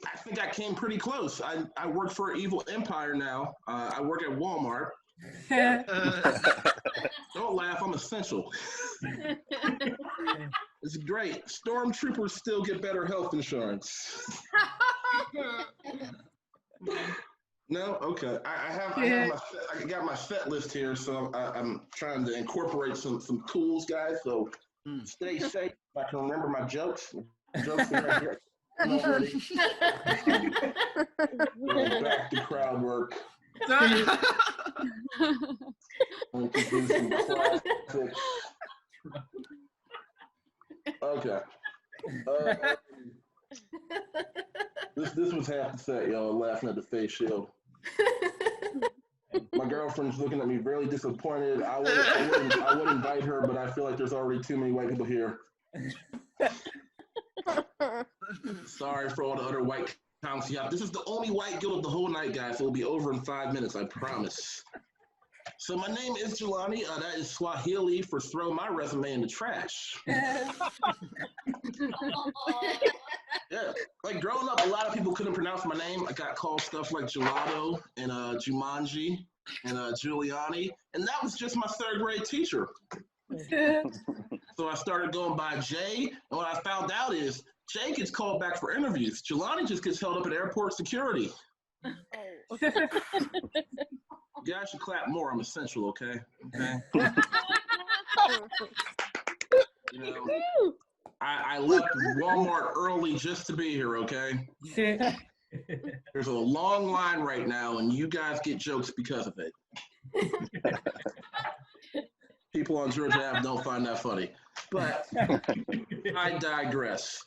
[SPEAKER 10] I think I came pretty close. I work for an evil empire now. I work at Walmart. Don't laugh, I'm essential. It's great. Stormtroopers still get better health insurance. No? Okay. I got my set list here, so I'm trying to incorporate some tools, guys. So stay safe. If I can remember my jokes. Jokes are right here. I'm ready. Back to crowd work. Okay. This was half the set, y'all, laughing at the face shield. My girlfriend's looking at me really disappointed. I would invite her, but I feel like there's already too many white people here. Sorry for all the other white counts. Yeah, this is the only white guild of the whole night, guys. It'll be over in 5 minutes, I promise. So my name is Jelani. That is Swahili for throw my resume in the trash. Yeah, like growing up, a lot of people couldn't pronounce my name. I got called stuff like Gelato and Jumanji and Giuliani, and that was just my third grade teacher. So I started going by Jay, and what I found out is Jay gets called back for interviews. Jelani just gets held up at airport security. You guys should clap more. I'm essential, okay? You know, I left Walmart early just to be here, okay? There's a long line right now, and you guys get jokes because of it. People on Georgia Ave don't find that funny, but I digress.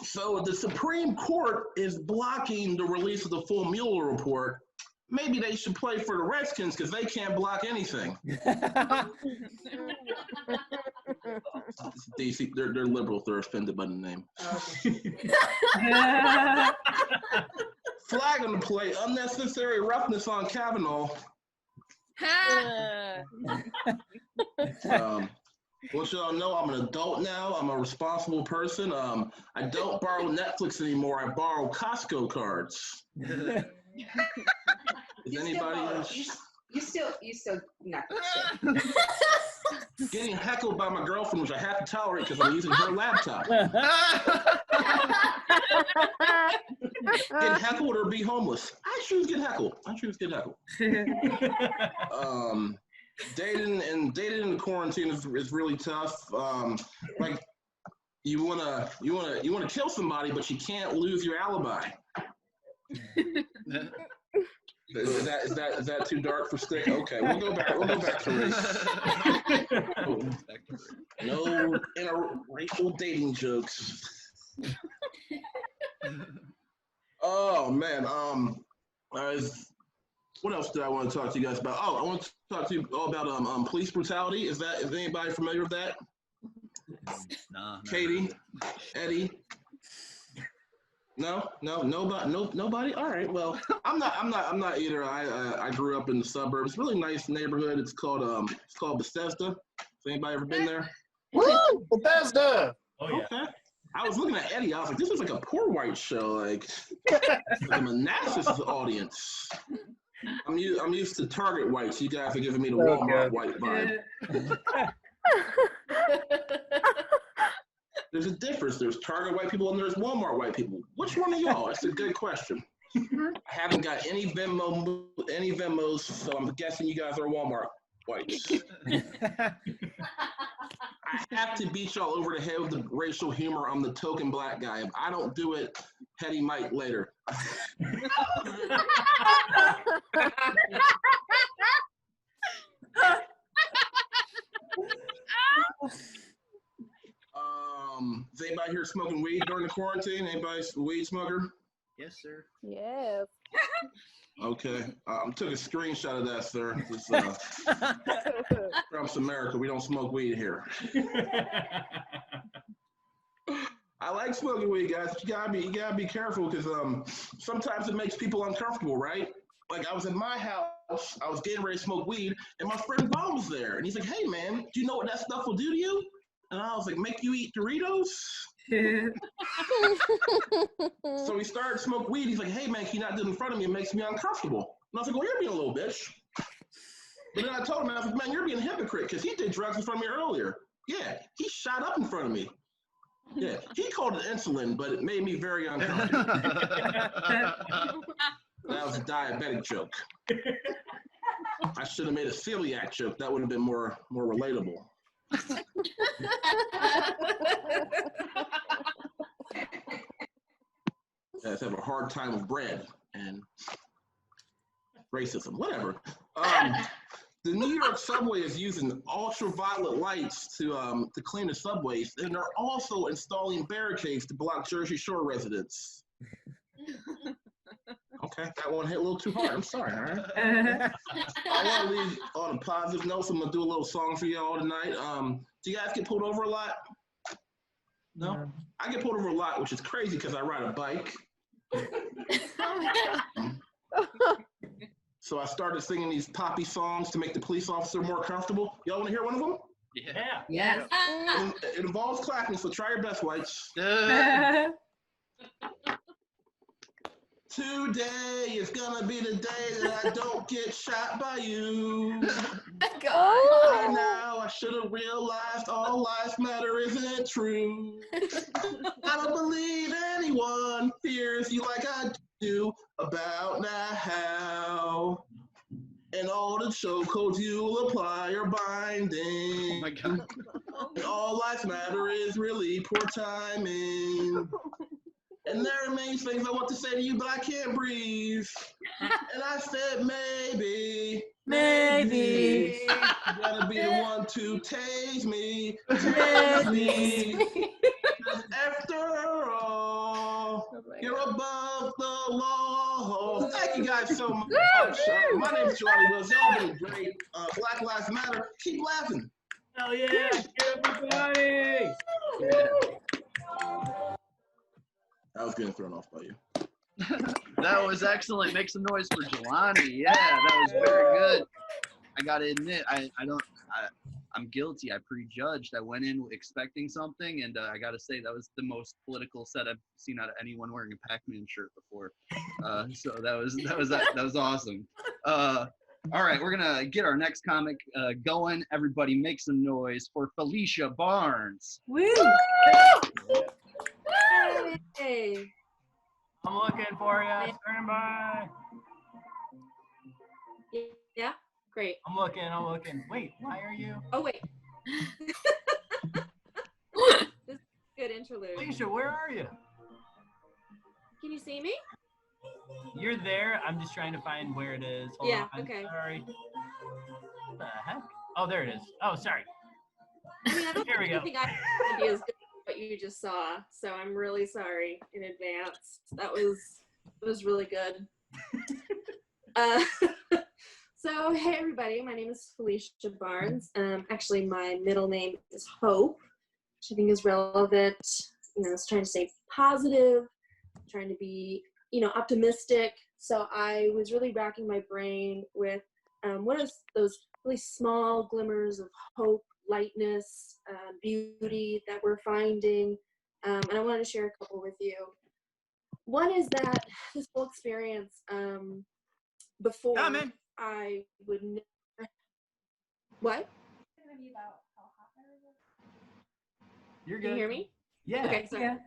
[SPEAKER 10] So the Supreme Court is blocking the release of the full Mueller report. Maybe they should play for the Redskins because they can't block anything. DC, they're liberal. They're offended by the name. Flag on the play. Unnecessary roughness on Kavanaugh. Well, y'all know I'm an adult now. I'm a responsible person. I don't borrow Netflix anymore. I borrow Costco cards. Is anybody else?
[SPEAKER 11] You still not.
[SPEAKER 10] Getting heckled by my girlfriend, which I have to tolerate because I'm using her laptop. Get heckled or be homeless. I choose get heckled. Dating in the quarantine is really tough. Like you wanna kill somebody, but you can't lose your alibi. Is that too dark for Stick? Okay, we'll go back to race. No interracial dating jokes. Oh man, what else did I want to talk to you guys about? Oh, I want to talk to you all about police brutality. Is anybody familiar with that?
[SPEAKER 2] Nah.
[SPEAKER 10] Katie, Eddie. No, nobody. All right. Well, I'm not either. I grew up in the suburbs. It's a really nice neighborhood. It's called Bethesda. Has anybody ever been there?
[SPEAKER 6] Woo! Bethesda.
[SPEAKER 5] Oh yeah.
[SPEAKER 10] Okay. I was looking at Eddie. I was like, this is like a poor white show. Like a Manassas audience. I'm used to Target whites. You guys are giving me the Walmart white vibe. There's a difference. There's Target white people and there's Walmart white people. Which one are y'all? That's a good question. I haven't got any Venmos, so I'm guessing you guys are Walmart whites. I have to beat y'all over the head with the racial humor. I'm the token black guy. If I don't do it, Hedi might later. Is anybody here smoking weed during the quarantine? Anybody a weed smoker?
[SPEAKER 2] Yes, sir.
[SPEAKER 12] Yes.
[SPEAKER 10] Okay. Took a screenshot of that, sir. Trump's America. We don't smoke weed here. I like smoking weed, guys. But you gotta be careful because sometimes it makes people uncomfortable, right? Like I was in my house, I was getting ready to smoke weed, and my friend Bob was there, and he's like, "Hey, man, do you know what that stuff will do to you?" And I was like, "Make you eat Doritos?" So we started to smoke weed. He's like, hey, man, can you not do it in front of me? It makes me uncomfortable. And I was like, well, you're being a little bitch. But then I told him, I was like, man, you're being a hypocrite because he did drugs in front of me earlier. Yeah, he shot up in front of me. Yeah, he called it insulin, but it made me very uncomfortable. That was a diabetic joke. I should have made a celiac joke. That would have been more relatable. I have a hard time with bread and racism, whatever. The New York subway is using ultraviolet lights to clean the subways, and they're also installing barricades to block Jersey Shore residents. Okay, that one hit a little too hard. I'm sorry, all right? I want to leave on a positive note, so I'm going to do a little song for y'all tonight. Do you guys get pulled over a lot? No? I get pulled over a lot, which is crazy because I ride a bike. So I started singing these poppy songs to make the police officer more comfortable. Y'all want to hear one of them?
[SPEAKER 5] Yeah.
[SPEAKER 7] Yes.
[SPEAKER 10] It involves clapping, so try your best, whites. Today is gonna be the day that I don't get shot by you. By now I should have realized all life matter isn't true. I don't believe anyone fears you like I do about now. And all the chokeholds you'll apply are binding.
[SPEAKER 2] Oh my God.
[SPEAKER 10] And all life matter is really poor timing. And there remains things I want to say to you, but I can't breathe. And I said, maybe you gotta be the one to tase me. After all, you're above the law. Thank you guys so much. My name is Jelani Wills. Y'all been great. Black Lives Matter. Keep laughing.
[SPEAKER 5] Hell yeah, everybody!
[SPEAKER 10] I was getting thrown off by you.
[SPEAKER 2] That was excellent. Make some noise for Jelani. Yeah, that was very good. I gotta admit, I'm guilty. I prejudged. I went in expecting something, and I gotta say that was the most political set I've seen out of anyone wearing a Pac-Man shirt before. So that was awesome. All right, we're gonna get our next comic going. Everybody, make some noise for Felicia Barnes.
[SPEAKER 7] Woo! Hey.
[SPEAKER 5] I'm looking for you. Stand by.
[SPEAKER 7] Yeah, great.
[SPEAKER 5] I'm looking. Wait, why are you?
[SPEAKER 7] Oh, wait. This is a good interlude.
[SPEAKER 5] Felicia, where are you?
[SPEAKER 7] Can you see me?
[SPEAKER 5] You're there. I'm just trying to find where it is. Hold
[SPEAKER 7] Yeah,
[SPEAKER 5] on.
[SPEAKER 7] okay.
[SPEAKER 5] Sorry. What the heck? Oh, there it is. Oh, sorry.
[SPEAKER 7] I mean, I don't
[SPEAKER 5] Here we go.
[SPEAKER 7] think I can be as good as what you just saw, so I'm really sorry in advance. That was really good. So, hey everybody, my name is Felicia Barnes. Actually, my middle name is Hope, which I think is relevant. You know, I was trying to stay positive, trying to be, optimistic. So I was really racking my brain with what is those really small glimmers of hope, lightness, beauty that we're finding. And I wanted to share a couple with you. One is that this whole experience before I would never. What?
[SPEAKER 5] You're good.
[SPEAKER 7] Can you hear me?
[SPEAKER 5] Yeah.
[SPEAKER 7] Okay, sorry. Yeah.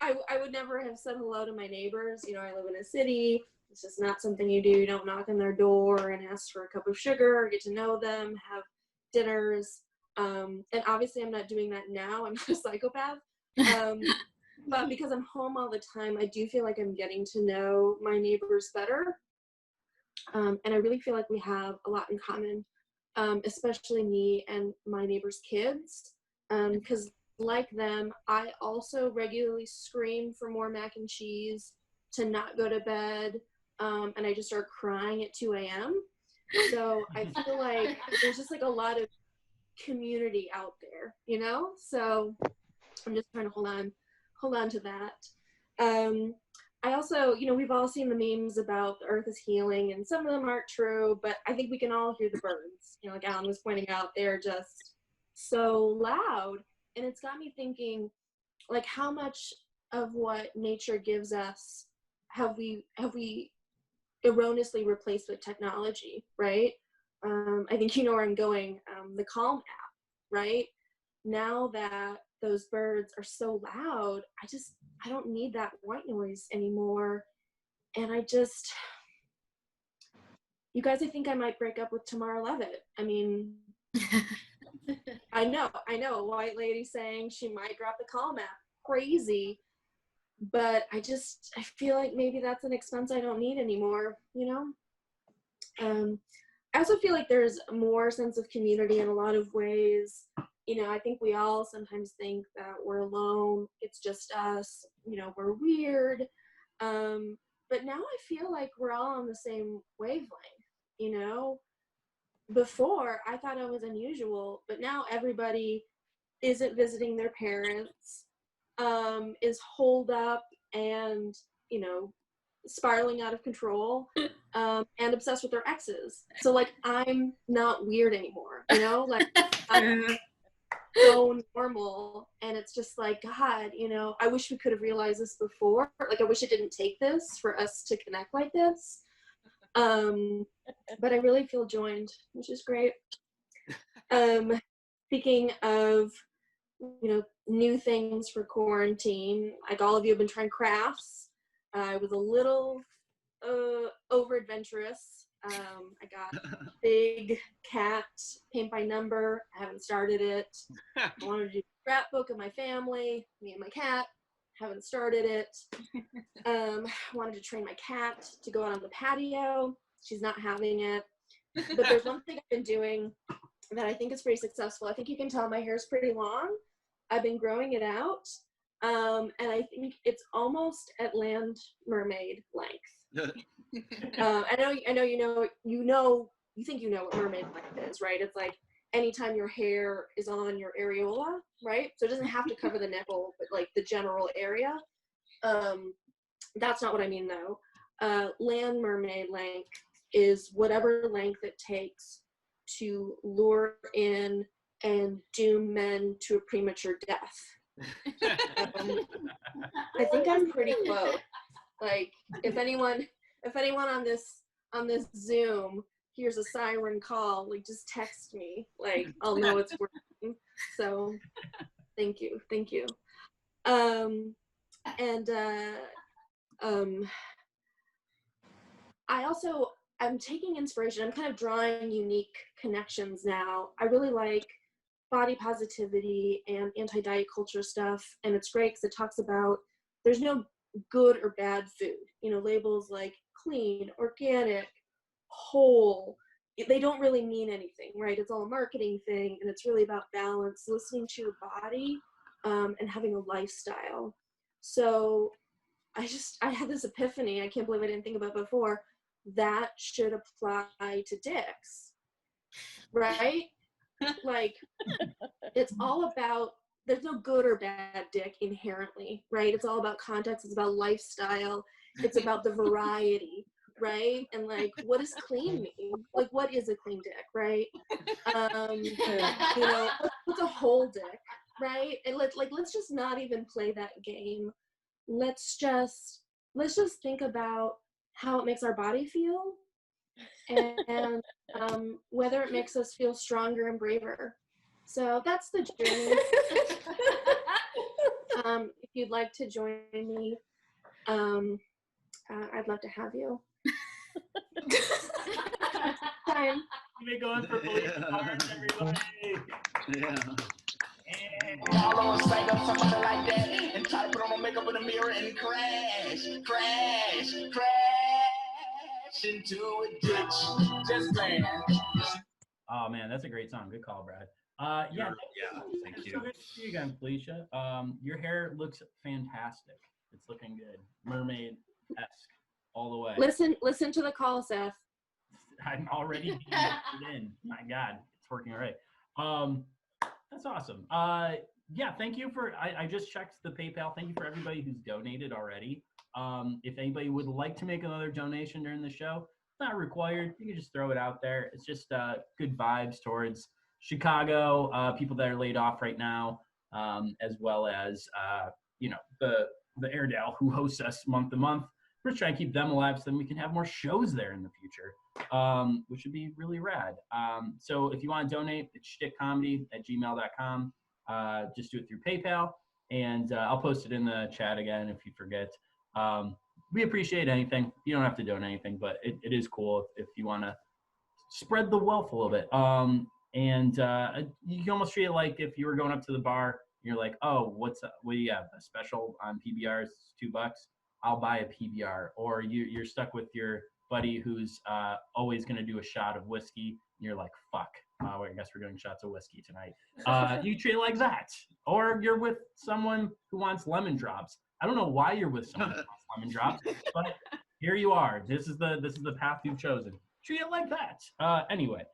[SPEAKER 7] I would never have said hello to my neighbors. I live in a city. It's just not something you do. You don't knock on their door and ask for a cup of sugar, get to know them, have dinners. And obviously I'm not doing that now. I'm not a psychopath. But because I'm home all the time, I do feel like I'm getting to know my neighbors better. And I really feel like we have a lot in common, especially me and my neighbors' kids. Because like them, I also regularly scream for more mac and cheese, to not go to bed, and I just start crying at 2 a.m. So I feel like there's just like a lot of community out there, So I'm just trying to hold on to that. I also, we've all seen the memes about the earth is healing, and some of them aren't true, but I think we can all hear the birds. Like Alan was pointing out, they're just so loud. And it's got me thinking, like how much of what nature gives us have we erroneously replaced with technology, right? I think you know where I'm going. The Calm app, right? Now that those birds are so loud, I don't need that white noise anymore. And you guys, I think I might break up with Tamara Levitt. I mean, I know, a white lady saying she might drop the Calm app. Crazy. But I feel like maybe that's an expense I don't need anymore, you know? I also feel like there's more sense of community in a lot of ways. You know, I think we all sometimes think that we're alone. It's just us, you know, we're weird. But now I feel like we're all on the same wavelength, you know? Before, I thought I was unusual, but now everybody isn't visiting their parents, is holed up and, you know, spiraling out of control, and obsessed with their exes. So, like, I'm not weird anymore, you know? Like, I'm so normal, and it's just like, God, you know, I wish we could have realized this before. Like, I wish it didn't take this for us to connect like this. But I really feel joined, which is great. Speaking of, you know, new things for quarantine, like all of you have been trying crafts. I was a little over adventurous. I got big cat paint by number. I haven't started it. I wanted to do a scrapbook of my family, me and my cat. Haven't started it. Wanted to train my cat to go out on the patio. She's not having it. But there's one thing I've been doing that I think is pretty successful. I think you can tell my hair is pretty long. I've been growing it out. And I think it's almost at land mermaid length. I know you think you know what mermaid length is, right? It's like anytime your hair is on your areola, right? So it doesn't have to cover the nipple, but like the general area. That's not what I mean though. Land mermaid length is whatever length it takes to lure in and doom men to a premature death. I think I'm pretty close. Like, if anyone on this Zoom hears a siren call, like, just text me. Like, I'll know it's working. So, thank you. I'm taking inspiration. I'm kind of drawing unique connections now. I really like body positivity and anti-diet culture stuff, and it's great because it talks about there's no good or bad food. You know, labels like clean, organic, whole, they don't really mean anything, right? It's all a marketing thing, and it's really about balance, listening to your body, and having a lifestyle. So I had this epiphany. I can't believe I didn't think about it before. That should apply to dicks, right? Like, it's all about, there's no good or bad dick inherently, right? It's all about context. It's about lifestyle. It's about the variety, right? And like, what does clean mean? Like, what is a clean dick, right? You know, what's a whole dick, right? And let's just not even play that game. Let's just think about how it makes our body feel, and whether it makes us feel stronger and braver. So that's the journey. If you'd like to join me, I'd love to have you. Time.
[SPEAKER 5] We're going for Felicia Barnes, everybody.
[SPEAKER 2] Yeah.
[SPEAKER 8] Y'all on sight of somebody like that and try to put on makeup in the mirror and crash into a ditch. Just playing.
[SPEAKER 5] Oh man, that's a great song. Good call, Brad.
[SPEAKER 2] Thank you.
[SPEAKER 5] So good to see you again, Felicia. Your hair looks fantastic. It's looking good. Mermaid-esque all the way.
[SPEAKER 7] Listen to the call, Seth.
[SPEAKER 5] I'm already being put in. My God, it's working all right. That's awesome. Yeah, thank you for, I just checked the PayPal. Thank you for everybody who's donated already. If anybody would like to make another donation during the show, it's not required. You can just throw it out there. It's just good vibes towards Chicago, people that are laid off right now. as well as, the Airedale, who hosts us month to month. We're trying to keep them alive so then we can have more shows there in the future, which would be really rad. So if you want to donate, it's schtickcomedy@gmail.com. Just do it through PayPal, and I'll post it in the chat again if you forget. We appreciate anything. You don't have to donate anything, but it is cool if you want to spread the wealth a little bit. And you can almost treat it like if you were going up to the bar, you're like, oh, what do you have? A special on PBRs, $2? I'll buy a PBR. Or you're stuck with your buddy who's always going to do a shot of whiskey. And you're like, fuck. I guess we're doing shots of whiskey tonight. You treat it like that. Or you're with someone who wants lemon drops. I don't know why you're with someone who wants lemon drops, but here you are. This is the path you've chosen. Treat it like that. Anyway,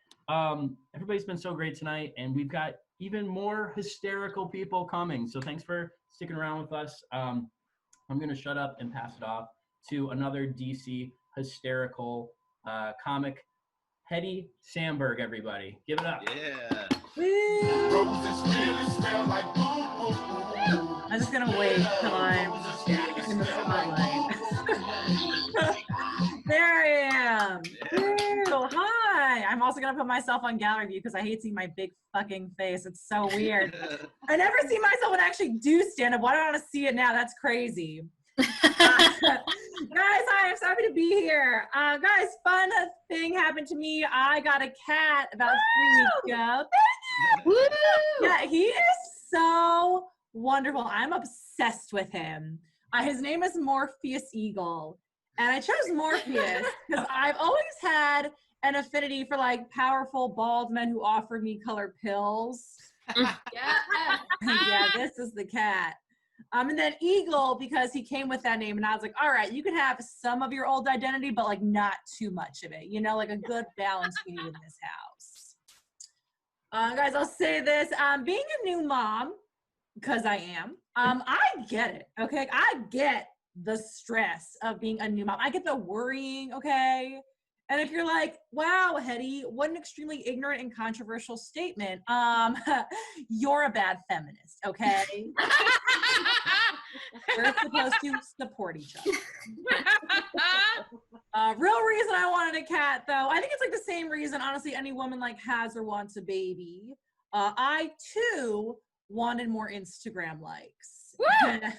[SPEAKER 5] everybody's been so great tonight, and we've got even more hysterical people coming. So thanks for sticking around with us. I'm going to shut up and pass it off to another DC hysterical comic, Hedi Sandberg, everybody. Give it up.
[SPEAKER 2] Yeah.
[SPEAKER 12] I'm just going to wait till I'm in the spotlight. There I am. Ew, hi. I'm also going to put myself on gallery view because I hate seeing my big fucking face. It's so weird. I never see myself when I actually do stand up. Why do I want to see it now? That's crazy. Guys, hi. I'm so happy to be here. Guys, fun thing happened to me. I got a cat about 3 weeks ago. Woo! Yeah, he is so wonderful. I'm obsessed with him. His name is Morpheus Eagle. And I chose Morpheus because I've always had an affinity for like powerful bald men who offered me colored pills. Yeah, this is the cat. And then Eagle because he came with that name, and I was like, all right, you can have some of your old identity, but like not too much of it, you know, like a good balance we need in this house. Guys, I'll say this: being a new mom, because I am, I get it. Okay, I get the stress of being a new mom. I get the worrying, okay? And if you're like, wow, Hedi, what an extremely ignorant and controversial statement. You're a bad feminist, okay? We're supposed to support each other. Real reason I wanted a cat, though, I think it's like the same reason, honestly, any woman like has or wants a baby. I, too, wanted more Instagram likes. Yeah,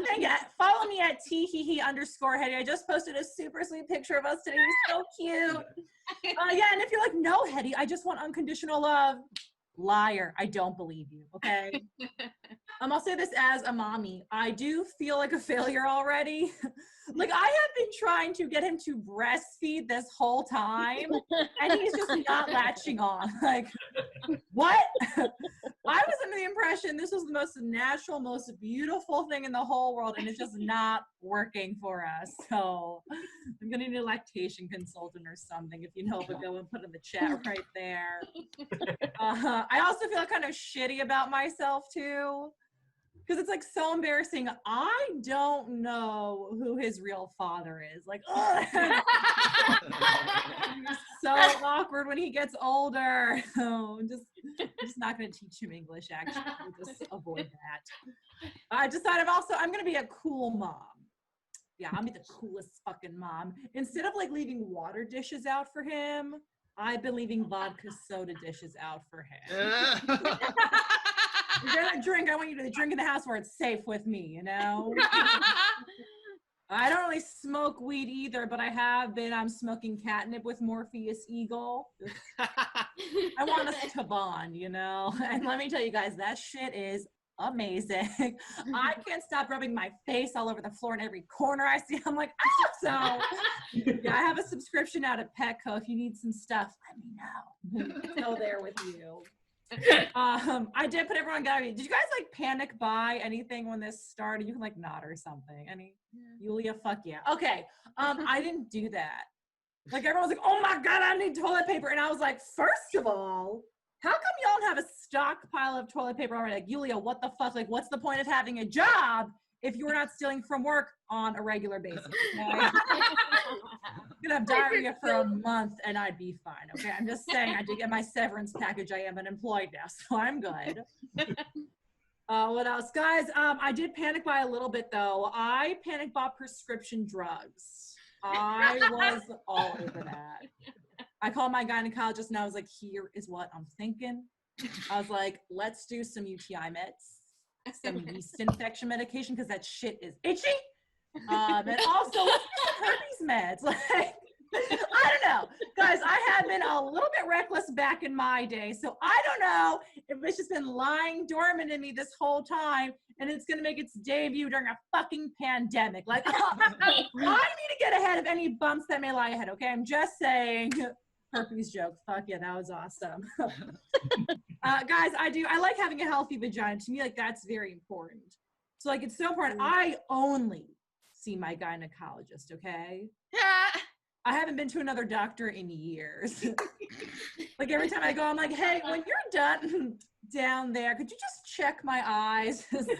[SPEAKER 12] thank you. Follow me at @THeHe_Hedi. I just posted a super sweet picture of us today. He's so cute. Yeah, and if you're like, no, Hedi, I just want unconditional love. Liar. I don't believe you, okay? I'll say this as a mommy. I do feel like a failure already. Like, I have been trying to get him to breastfeed this whole time, and he's just not latching on. Like, what? I was under the impression this was the most natural, most beautiful thing in the whole world, and it's just not working for us. So I'm going to need a lactation consultant or something. If you know, but go and put in the chat right there. I also feel kind of shitty about myself, too. Because it's like so embarrassing. I don't know who his real father is. Like, so awkward when he gets older. I'm just not going to teach him English, actually. Just avoid that. I decided I'm going to be a cool mom. Yeah, I'll be the coolest fucking mom. Instead of like leaving water dishes out for him, I've been leaving vodka soda dishes out for him. You're gonna drink. I want you to drink in the house where it's safe with me, you know? I don't really smoke weed either, but I have been. I'm smoking catnip with Morpheus Eagle. I want us to bond, you know? And let me tell you guys, that shit is amazing. I can't stop rubbing my face all over the floor in every corner I see. I'm like, so yeah, I have a subscription out at Petco. If you need some stuff, let me know. Go there with you. I did put everyone on gallery. Did you guys like panic buy anything when this started? You can like nod or something. Any? Iulia, fuck yeah. Okay. I didn't do that. Like everyone's like, oh my God, I need toilet paper. And I was like, first of all, how come y'all don't have a stockpile of toilet paper already? Like, Iulia, what the fuck? Like, what's the point of having a job if you were not stealing from work on a regular basis? Okay? I'm gonna have diarrhea for a month and I'd be fine. Okay, I'm just saying I did get my severance package. I am unemployed now, so I'm good. What else? Guys, I did panic buy a little bit, though. I panic bought prescription drugs. I was all over that. I called my gynecologist and I was like, here is what I'm thinking. I was like, let's do some UTI meds, some yeast infection medication, because that shit is itchy. And also, let's do some herpes meds. Like, I don't know. Guys, I have been a little bit reckless back in my day, so I don't know if it's just been lying dormant in me this whole time, and it's going to make its debut during a fucking pandemic. Like, I need to get ahead of any bumps that may lie ahead, okay? I'm just saying. Herpes joke. Fuck yeah, that was awesome. Guys, I like having a healthy vagina. To me, like, that's very important. So, like, it's so important. I only see my gynecologist, okay?
[SPEAKER 1] Yeah.
[SPEAKER 12] I haven't been to another doctor in years. Like, every time I go, I'm like, hey, when you're done down there, could you just check my eyes? Vision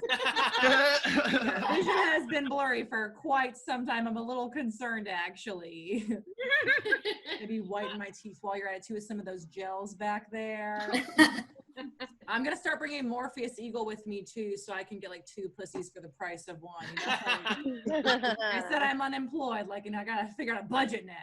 [SPEAKER 12] has been blurry for quite some time. I'm a little concerned, actually. Maybe whiten my teeth while you're at it, too, with some of those gels back there. I'm going to start bringing Morpheus Eagle with me, too, so I can get, like, 2 pussies for the price of 1. You know? I said I'm unemployed. Like, and I got to figure out a budget now.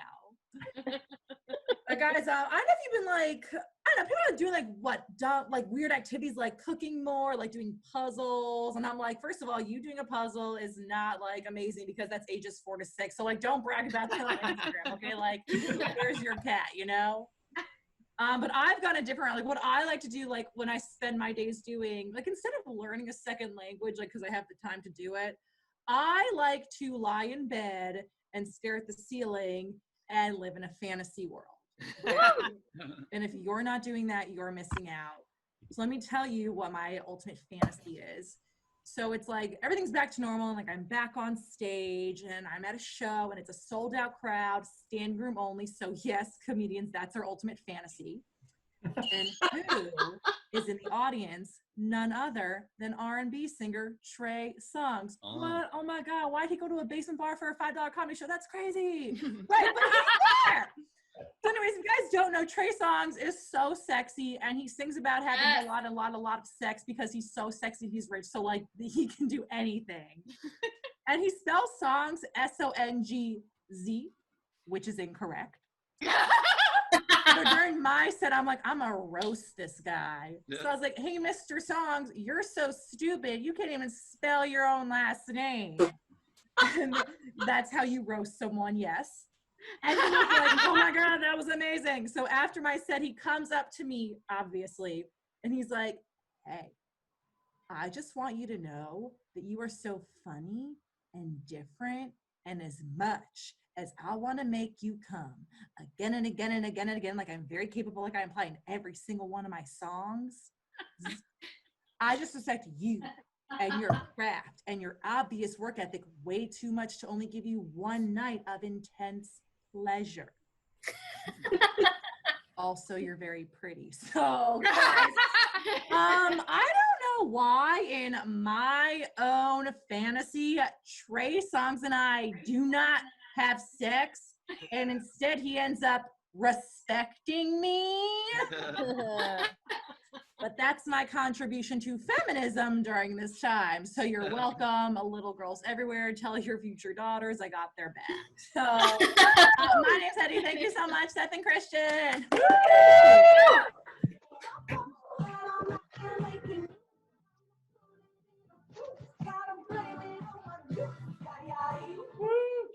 [SPEAKER 12] Guys, I don't know if you've been, like, I don't know, people are doing, like, what, dumb, like, weird activities, like cooking more, like doing puzzles. And I'm like, first of all, you doing a puzzle is not, like, amazing because that's ages 4 to 6. So, like, don't brag about that on Instagram, okay? Like, there's your cat, you know? But I've gone a different, like, what I like to do, like, when I spend my days doing, like, instead of learning a second language, like, because I have the time to do it, I like to lie in bed and stare at the ceiling and live in a fantasy world. And if you're not doing that, you're missing out. So let me tell you what my ultimate fantasy is. So it's like everything's back to normal, and like I'm back on stage and I'm at a show and it's a sold out crowd, standing room only. So yes, comedians, that's our ultimate fantasy. And who is in the audience? None other than R&B singer Trey Songz.
[SPEAKER 2] Oh.
[SPEAKER 12] What? Oh my God, why'd he go to a basement bar for a $5 comedy show? That's crazy. Right, but he's there. So anyways, if you guys don't know, Trey Songz is so sexy, and he sings about having a lot of sex because he's so sexy, he's rich, so like he can do anything. And he spells songs Songz, which is incorrect. So during my set, I'm like, I'm gonna roast this guy. Yeah. So I was like, hey, Mr. Songz, you're so stupid, you can't even spell your own last name. And that's how you roast someone, yes. And he was like, oh my God, that was amazing. So after my set, he comes up to me, obviously, and he's like, hey, I just want you to know that you are so funny and different, and as much as I want to make you come again and again and again and again, like I'm very capable, like I imply in every single one of my songs, I just respect you and your craft and your obvious work ethic way too much to only give you one night of intense pleasure. Also, you're very pretty. So, guys, I don't know why in my own fantasy, Trey Songz and I do not have sex, and instead he ends up respecting me. But that's my contribution to feminism during this time. So you're welcome, little girls everywhere. Tell your future daughters I got their back. So my name's Hedi. Thank you so much, Seth and Christian.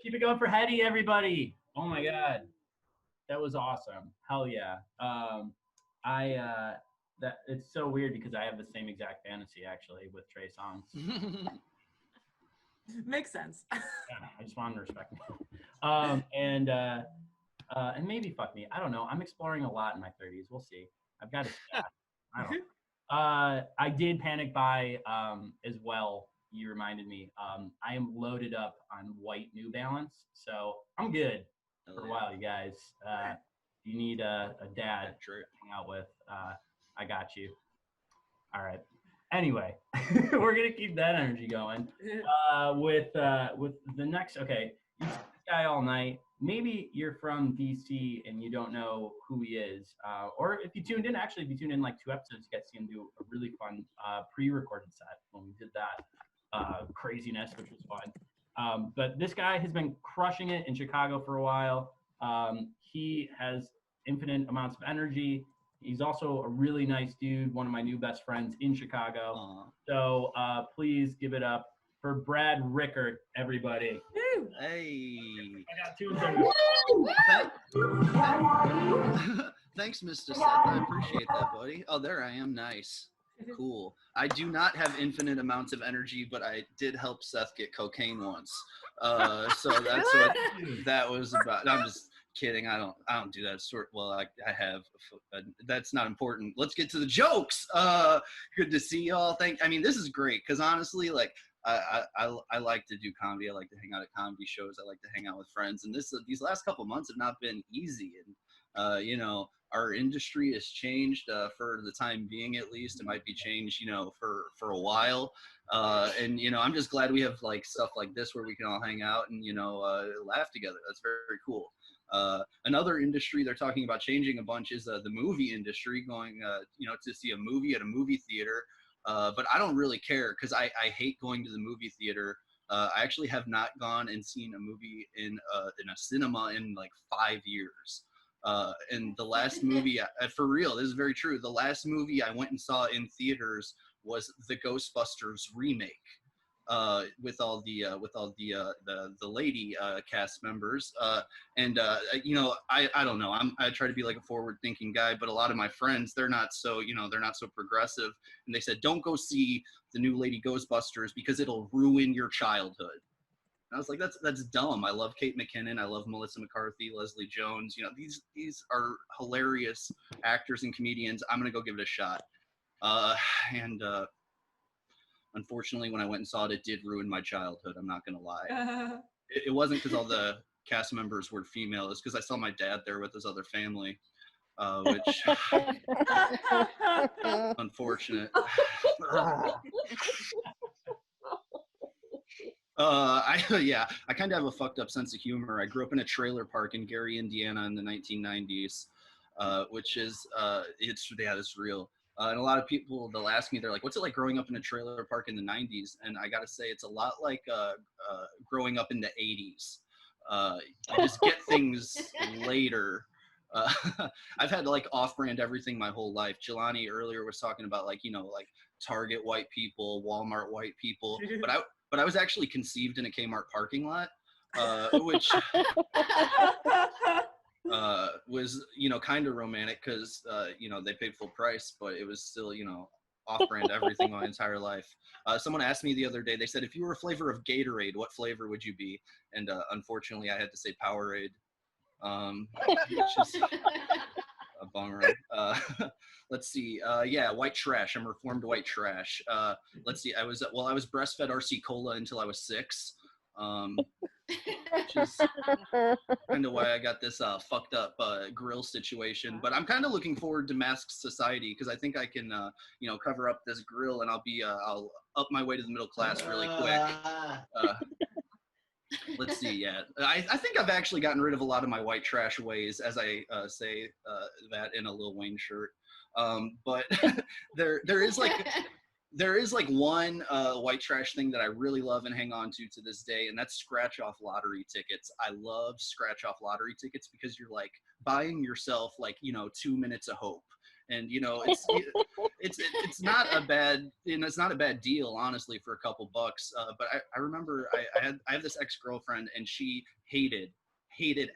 [SPEAKER 5] Keep it going for Hedi, everybody. Oh my God. That was awesome. Hell yeah. That it's so weird because I have the same exact fantasy actually with Trey Songz.
[SPEAKER 12] Makes sense.
[SPEAKER 5] Yeah, I just wanted to respect him. And maybe fuck me. I don't know. I'm exploring a lot in my 30s. We'll see. I've got to. I don't know. I did panic buy as well. You reminded me. I am loaded up on white New Balance, so I'm good for a while, you guys. You need a dad to hang out with. I got you. All right. Anyway, we're gonna keep that energy going with the next. Okay, you see this guy all night. maybe you're from DC and you don't know who he is, or if you tuned in, actually, if you tuned in like 2 episodes, you got to see him do a really fun pre-recorded set when we did that craziness, which was fun. But this guy has been crushing it in Chicago for a while. He has infinite amounts of energy. He's also a really nice dude, one of my new best friends in Chicago. So please give it up for Brad Rickert, everybody.
[SPEAKER 9] Woo!
[SPEAKER 2] Hey.
[SPEAKER 5] I got 2 of them.
[SPEAKER 2] Thanks, Mr. Seth. I appreciate that, buddy. Oh, there I am. Nice. Cool. I do not have infinite amounts of energy, but I did help Seth get cocaine once. So that's what that was about. I'm just kidding. I don't do that sort. Well, I have. That's not important. Let's get to the jokes. Good to see y'all. I mean, this is great because honestly, like, I like to do comedy. I like to hang out at comedy shows. I like to hang out with friends. And these last couple months have not been easy. And you know, our industry has changed for the time being, at least. It might be changed, you know, for a while. And you know, I'm just glad we have like stuff like this where we can all hang out and, you know, laugh together. That's very, very cool. Another industry they're talking about changing a bunch is the movie industry, going, you know, to see a movie at a movie theater. But I don't really care because I hate going to the movie theater. I actually have not gone and seen a movie in a cinema in like 5 years. And the last movie, for real, this is very true. The last movie I went and saw in theaters was the Ghostbusters remake. With all the lady cast members, and you know, I don't know. I try to be like a forward-thinking guy, but a lot of my friends, they're not so progressive, and they said, don't go see the new Lady Ghostbusters because it'll ruin your childhood. And I was like, that's dumb. I love Kate McKinnon. I love Melissa McCarthy, Leslie Jones. You know, these are hilarious actors and comedians. I'm gonna go give it a shot. Unfortunately, when I went and saw it, it did ruin my childhood. I'm not going to lie. It wasn't because all the cast members were female. It's because I saw my dad there with his other family, which unfortunate. I kind of have a fucked up sense of humor. I grew up in a trailer park in Gary, Indiana in the 1990s, which is, it's real. And a lot of people, they'll ask me, they're like, what's it like growing up in a trailer park in the 90s? And I got to say, it's a lot like growing up in the 80s. You just get things later. I've had like off-brand everything my whole life. Jelani earlier was talking about like, you know, like Target white people, Walmart white people. But I was actually conceived in a Kmart parking lot, which was, you know, kind of romantic because, you know, they paid full price, but it was still, you know, off-brand everything my entire life. Someone asked me the other day, they said, if you were a flavor of Gatorade, what flavor would you be? And unfortunately, I had to say Powerade, which is a bummer. Let's see. Yeah, white trash. I'm reformed white trash. Let's see. I was breastfed RC Cola until I was 6. Which is kind of why I got this fucked up grill situation. But I'm kind of looking forward to Masked Society because I think I can, you know, cover up this grill and I'll up my way to the middle class really quick. Let's see. Yeah, I think I've actually gotten rid of a lot of my white trash ways, as I say that in a Lil Wayne shirt. But there is like one white trash thing that I really love and hang on to this day, and that's scratch off lottery tickets. I love scratch off lottery tickets because you're like buying yourself like, you know, 2 minutes of hope. And you know, it's not a bad, you know, it's not a bad deal, honestly, for a couple bucks. But I remember I have this ex-girlfriend, and she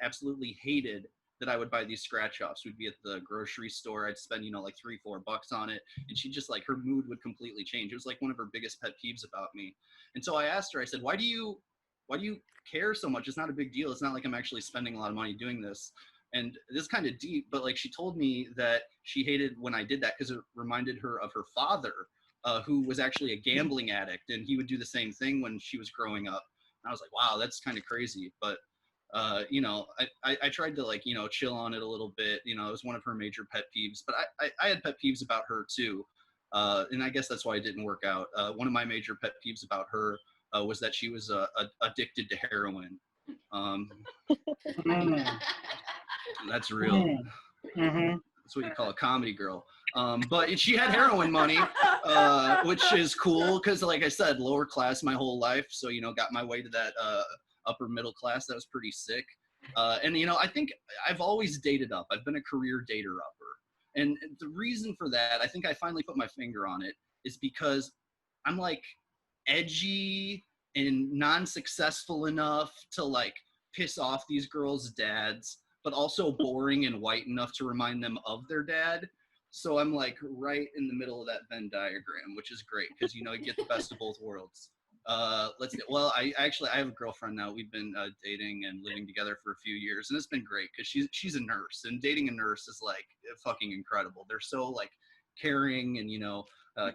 [SPEAKER 2] absolutely hated that I would buy these scratch offs. We'd be at the grocery store. I'd spend, you know, like $3-4 on it. And she just like, her mood would completely change. It was like one of her biggest pet peeves about me. And so I asked her, I said, why do you care so much? It's not a big deal. It's not like I'm actually spending a lot of money doing this. And this is kind of deep, but like she told me that she hated when I did that because it reminded her of her father, who was actually a gambling addict. And he would do the same thing when she was growing up. And I was like, wow, that's kind of crazy. But you know, I tried to like, you know, chill on it a little bit. You know, it was one of her major pet peeves, but I had pet peeves about her too. And I guess that's why it didn't work out. One of my major pet peeves about her was that she was addicted to heroin. That's real. That's what you call a comedy girl. But she had heroin money, which is cool because, like I said, lower class my whole life. So, got my way to that upper middle class. That was pretty sick. And, I think I've always dated up. I've been a career dater upper. And the reason for that, I think I finally put my finger on it, is because I'm like edgy and non-successful enough to like piss off these girls' dads, but also boring and white enough to remind them of their dad. So I'm like right in the middle of that Venn diagram, which is great because you get the best of both worlds. I have a girlfriend now. We've been dating and living together for a few years, and it's been great because she's a nurse, and dating a nurse is like fucking incredible. They're so like caring and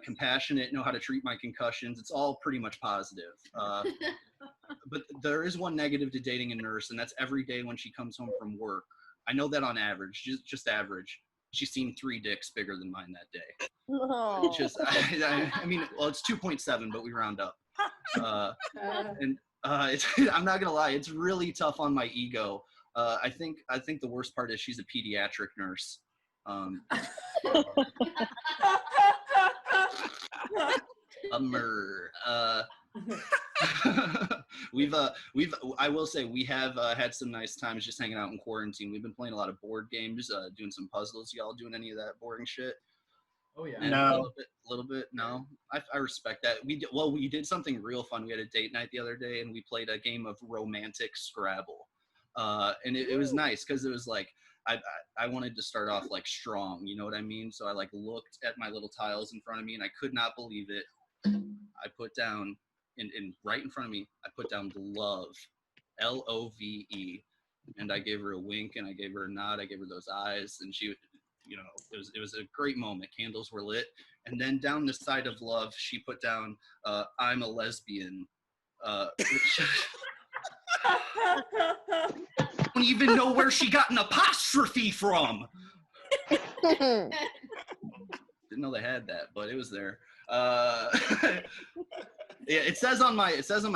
[SPEAKER 2] compassionate, know how to treat my concussions. It's all pretty much positive. But there is one negative to dating a nurse, and that's every day when she comes home from work. I know that on average, just average, she's seen 3 dicks bigger than mine that day.
[SPEAKER 13] Oh.
[SPEAKER 2] I mean, well, it's 2.7, but we round up. And I'm not gonna lie, it's really tough on my ego. I think the worst part is she's a pediatric nurse. I will say we have had some nice times just hanging out in quarantine. We've been playing a lot of board games, doing some puzzles. Y'all doing any of that boring shit?
[SPEAKER 5] Oh yeah.
[SPEAKER 2] No. A little bit. No. I respect that. We did something real fun. We had a date night the other day, and we played a game of romantic Scrabble. And it was nice because it was like I wanted to start off like strong, you know what I mean? So I like looked at my little tiles in front of me, and I could not believe it. I put down in right in front of me, I put down love, Love, and I gave her a wink, and I gave her a nod, I gave her those eyes, and she, it was a great moment. Candles were lit, and then down the side of love, she put down, I'm a lesbian, which I don't even know where she got an apostrophe from. Didn't know they had that, but it was there. Yeah, it says on my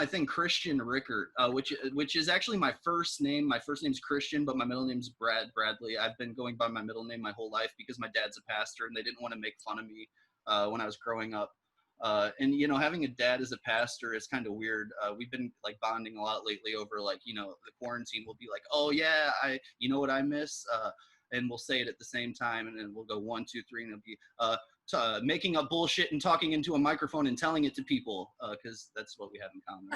[SPEAKER 2] thing Christian Rickert, which is actually my first name. My first name's Christian, but my middle name's Bradley. I've been going by my middle name my whole life because my dad's a pastor, and they didn't want to make fun of me when I was growing up. And having a dad as a pastor is kind of weird. We've been like bonding a lot lately over like the quarantine. We'll be like, oh yeah, you know what I miss, and we'll say it at the same time, and then we'll go 1, 2, 3, and it'll be making up bullshit and talking into a microphone and telling it to people, because that's what we have in common.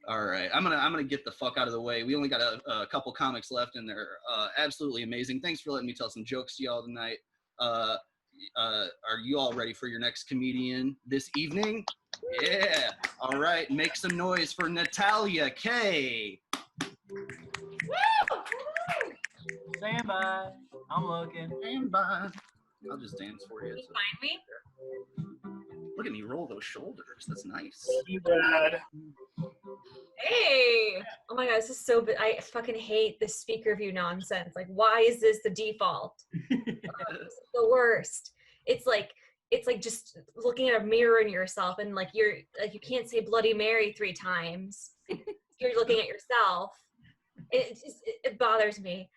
[SPEAKER 2] All right, I'm gonna get the fuck out of the way. We only got a couple comics left, and they're absolutely amazing. Thanks for letting me tell some jokes to y'all tonight. Are you all ready for your next comedian this evening? Yeah. All right, make some noise for Natalia Kaye.
[SPEAKER 5] Stand by. I'm looking.
[SPEAKER 2] Stand by. I'll just dance for you.
[SPEAKER 3] Can you find me?
[SPEAKER 2] Look at me roll those shoulders. That's nice.
[SPEAKER 3] Hey! Oh my god, this is so I fucking hate this speaker view nonsense. Like, why is this the default? This is the worst. It's like just looking at a mirror in yourself, and like you can't say Bloody Mary 3 times. You're looking at yourself. It bothers me.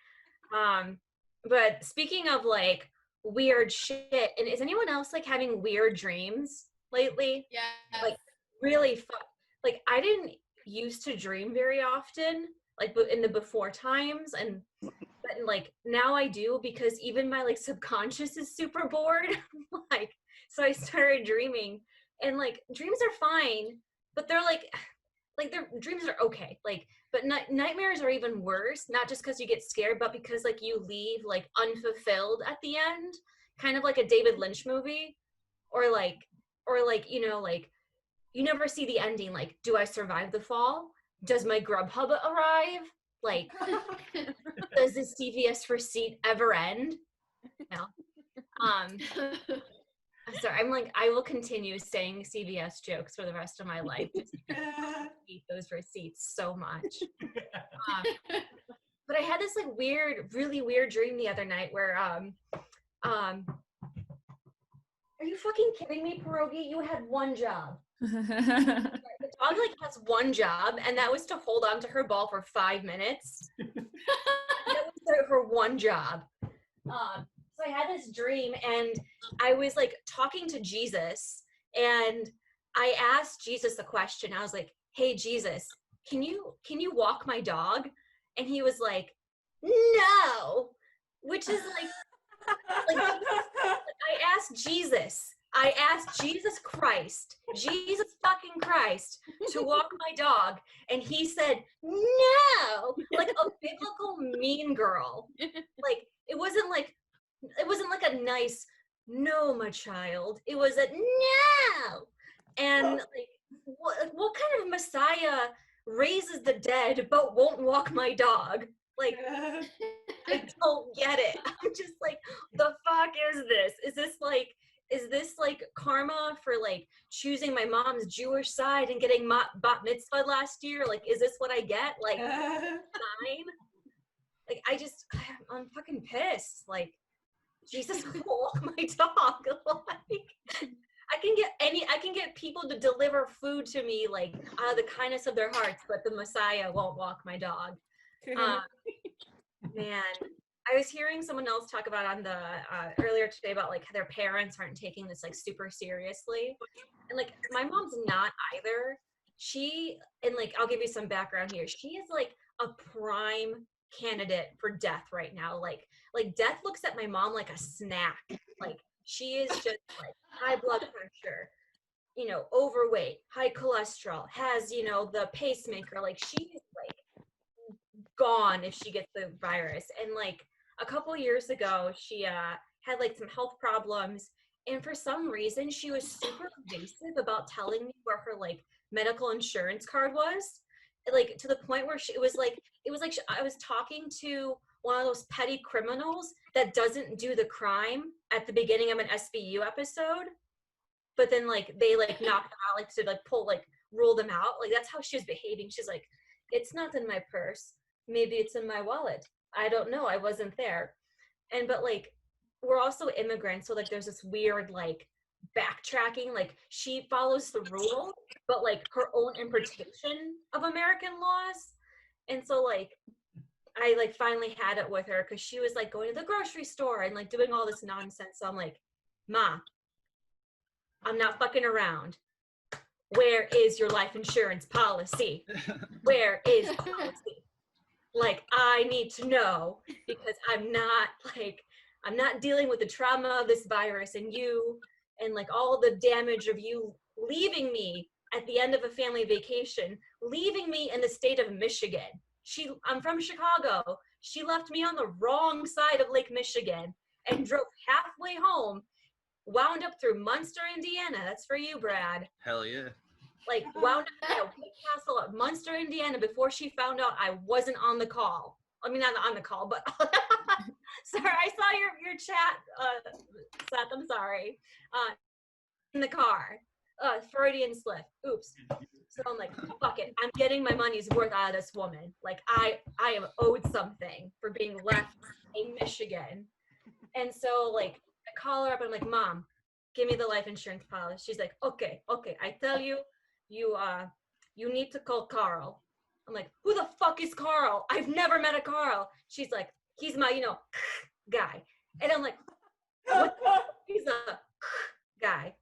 [SPEAKER 3] But speaking of like weird shit, and is anyone else like having weird dreams lately?
[SPEAKER 1] Yeah.
[SPEAKER 3] Like really like I didn't used to dream very often, like in the before times, but like now I do, because even my like subconscious is super bored. Like, so I started dreaming, and like dreams are fine, but they're like their dreams are okay, like, but nightmares are even worse, not just because you get scared, but because like you leave like unfulfilled at the end, kind of like a David Lynch movie, or like like you never see the ending. Like, do I survive the fall? Does my Grubhub arrive? Like, does this CVS receipt ever end? No. Sorry, I'm like, I will continue saying CVS jokes for the rest of my life. I hate those receipts so much. But I had this like really weird dream the other night where, are you fucking kidding me, Pierogi? You had one job. like has one job, and that was to hold on to her ball for 5 minutes. That was her one job. So I had this dream, and I was like talking to Jesus, and I asked Jesus a question. I was like, "Hey Jesus, can you walk my dog?" And he was like, "No," which is like I asked Jesus Christ, Jesus fucking Christ, to walk my dog, and he said no, like a biblical mean girl. Like it wasn't like a nice no, my child. It was a no. And like what kind of Messiah raises the dead but won't walk my dog? Like I don't get it. I'm just like, the fuck is this? Is this like karma for like choosing my mom's Jewish side and getting bat mitzvah last year? Like, is this what I get? Like, fine. Like, I'm fucking pissed. Like, Jesus will walk my dog. Like, I can get people to deliver food to me like out of the kindness of their hearts, but the Messiah won't walk my dog. Man, I was hearing someone else talk about on the earlier today about like their parents aren't taking this like super seriously, and like my mom's not either. And like I'll give you some background here. She is like a prime candidate for death right now. Like death looks at my mom like a snack. Like she is just like high blood pressure, you know, overweight, high cholesterol, has, you know, the pacemaker. Like she is like gone if she gets the virus. And like a couple years ago, she had like some health problems, and for some reason she was super evasive about telling me where her like medical insurance card was, like to the point where it was like I was talking to one of those petty criminals that doesn't do the crime at the beginning of an SVU episode, but then like they like knock them out, like to like rule them out. Like that's how she was behaving. She's like, it's not in my purse, maybe it's in my wallet, I don't know, I wasn't there. And but like we're also immigrants, so like there's this weird like backtracking. Like she follows the rule, but like her own interpretation of American laws. And so like I like finally had it with her because she was like going to the grocery store and like doing all this nonsense. So I'm like, Ma, I'm not fucking around. Where is your life insurance policy? Where is the policy? Like, I need to know, because I'm not dealing with the trauma of this virus and you, and like all the damage of you leaving me at the end of a family vacation, leaving me in the state of Michigan. I'm from Chicago. She left me on the wrong side of Lake Michigan and drove halfway home, wound up through Munster, Indiana. That's for you, Brad.
[SPEAKER 2] Hell yeah.
[SPEAKER 3] Like wound up at a White Castle at Munster, Indiana before she found out I wasn't on the call. I mean, not on the call, but sorry, I saw your chat, Seth, I'm sorry. In the car, Freudian slip, oops. So I'm like, fuck it, I'm getting my money's worth out of this woman. Like I am owed something for being left in Michigan. And so like I call her up and I'm like, Mom, give me the life insurance policy. She's like, okay, I tell you, you need to call Carl. I'm like, who the fuck is Carl? I've never met a Carl. She's like, he's my, guy. And I'm like, what? He's a guy.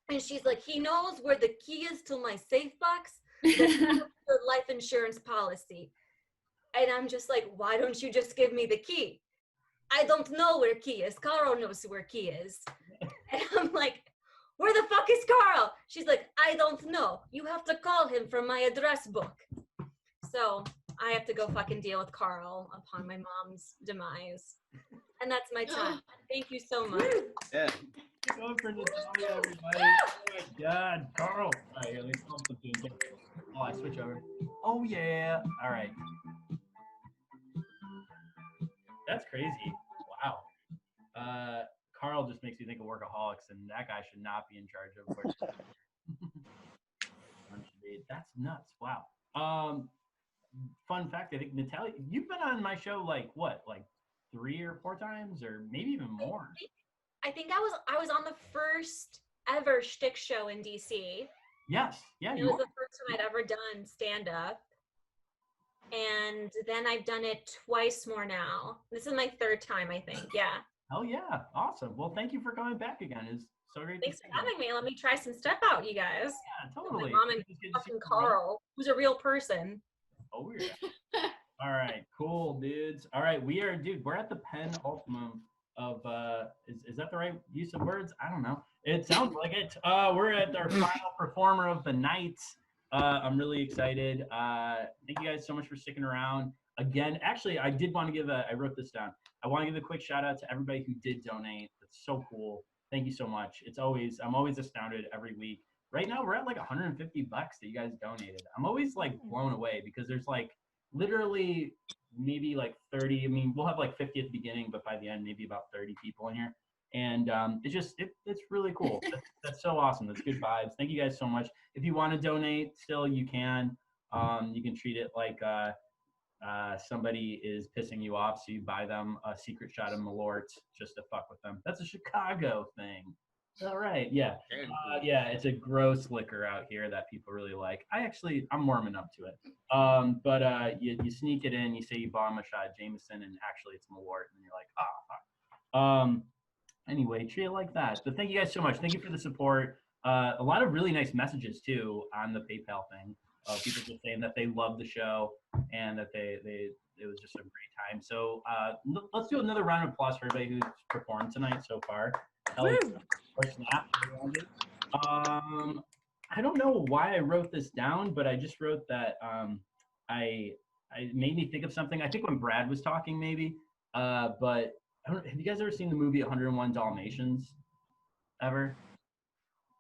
[SPEAKER 3] And she's like, he knows where the key is to my safe box. That's the life insurance policy. And I'm just like, why don't you just give me the key? I don't know where key is. Carl knows where key is. And I'm like, where the fuck is Carl? She's like, I don't know. You have to call him from my address book. So I have to go fucking deal with Carl upon my mom's demise. And that's my time. Thank you so much.
[SPEAKER 2] Yeah.
[SPEAKER 5] Going for Natalia, everybody. Oh my God, Carl. All right, let me call something. Oh, I switch over. Oh yeah. All right. That's crazy. Wow. Carl just makes me think of workaholics, and that guy should not be in charge of work. That's nuts. Wow. Fun fact, I think Natalia, you've been on my show like 3 or 4 times, or maybe even more.
[SPEAKER 3] I think I was on the first ever Schtick show in DC.
[SPEAKER 5] Yes. Yeah.
[SPEAKER 13] It was the first time I'd ever done stand-up. And then I've done it twice more now. This is my third time, I think. Yeah.
[SPEAKER 5] Oh yeah. Awesome. Well, thank you for coming back again. It's so great.
[SPEAKER 13] Thanks for having me. Let me try some stuff out, you guys.
[SPEAKER 5] Yeah, totally.
[SPEAKER 13] My mom and fucking Carl, who's a real person.
[SPEAKER 5] Oh, weird. All right, cool, dudes. All right, we're at the penultimate of is that the right use of words? I don't know. It sounds like it. We're at our final performer of the night. I'm really excited. Thank you guys so much for sticking around. Again, actually, I did want to give I wrote this down. I want to give a quick shout out to everybody who did donate. That's so cool. Thank you so much. I'm always astounded every week. Right now, we're at like $150 that you guys donated. I'm always like blown away because there's like literally maybe like 30. I mean, we'll have like 50 at the beginning, but by the end, maybe about 30 people in here. And it's really cool. That's so awesome. That's good vibes. Thank you guys so much. If you want to donate, still you can. You can treat it like somebody is pissing you off, so you buy them a secret shot of Malort just to fuck with them. That's a Chicago thing. All right, yeah. Yeah, it's a gross liquor out here that people really like. I'm warming up to it. But you sneak it in, you say you bought them a shot of Jameson, and actually it's Malort, and you're like, fuck. Anyway, treat it like that. But thank you guys so much. Thank you for the support. A lot of really nice messages, too, on the PayPal thing. People just saying that they love the show and that it was just a great time. So let's do another round of applause for everybody who's performed tonight so far. I don't know why I wrote this down, but I just wrote that I made me think of something. I think when Brad was talking, maybe. But have you guys ever seen the movie 101 Dalmatians? Ever?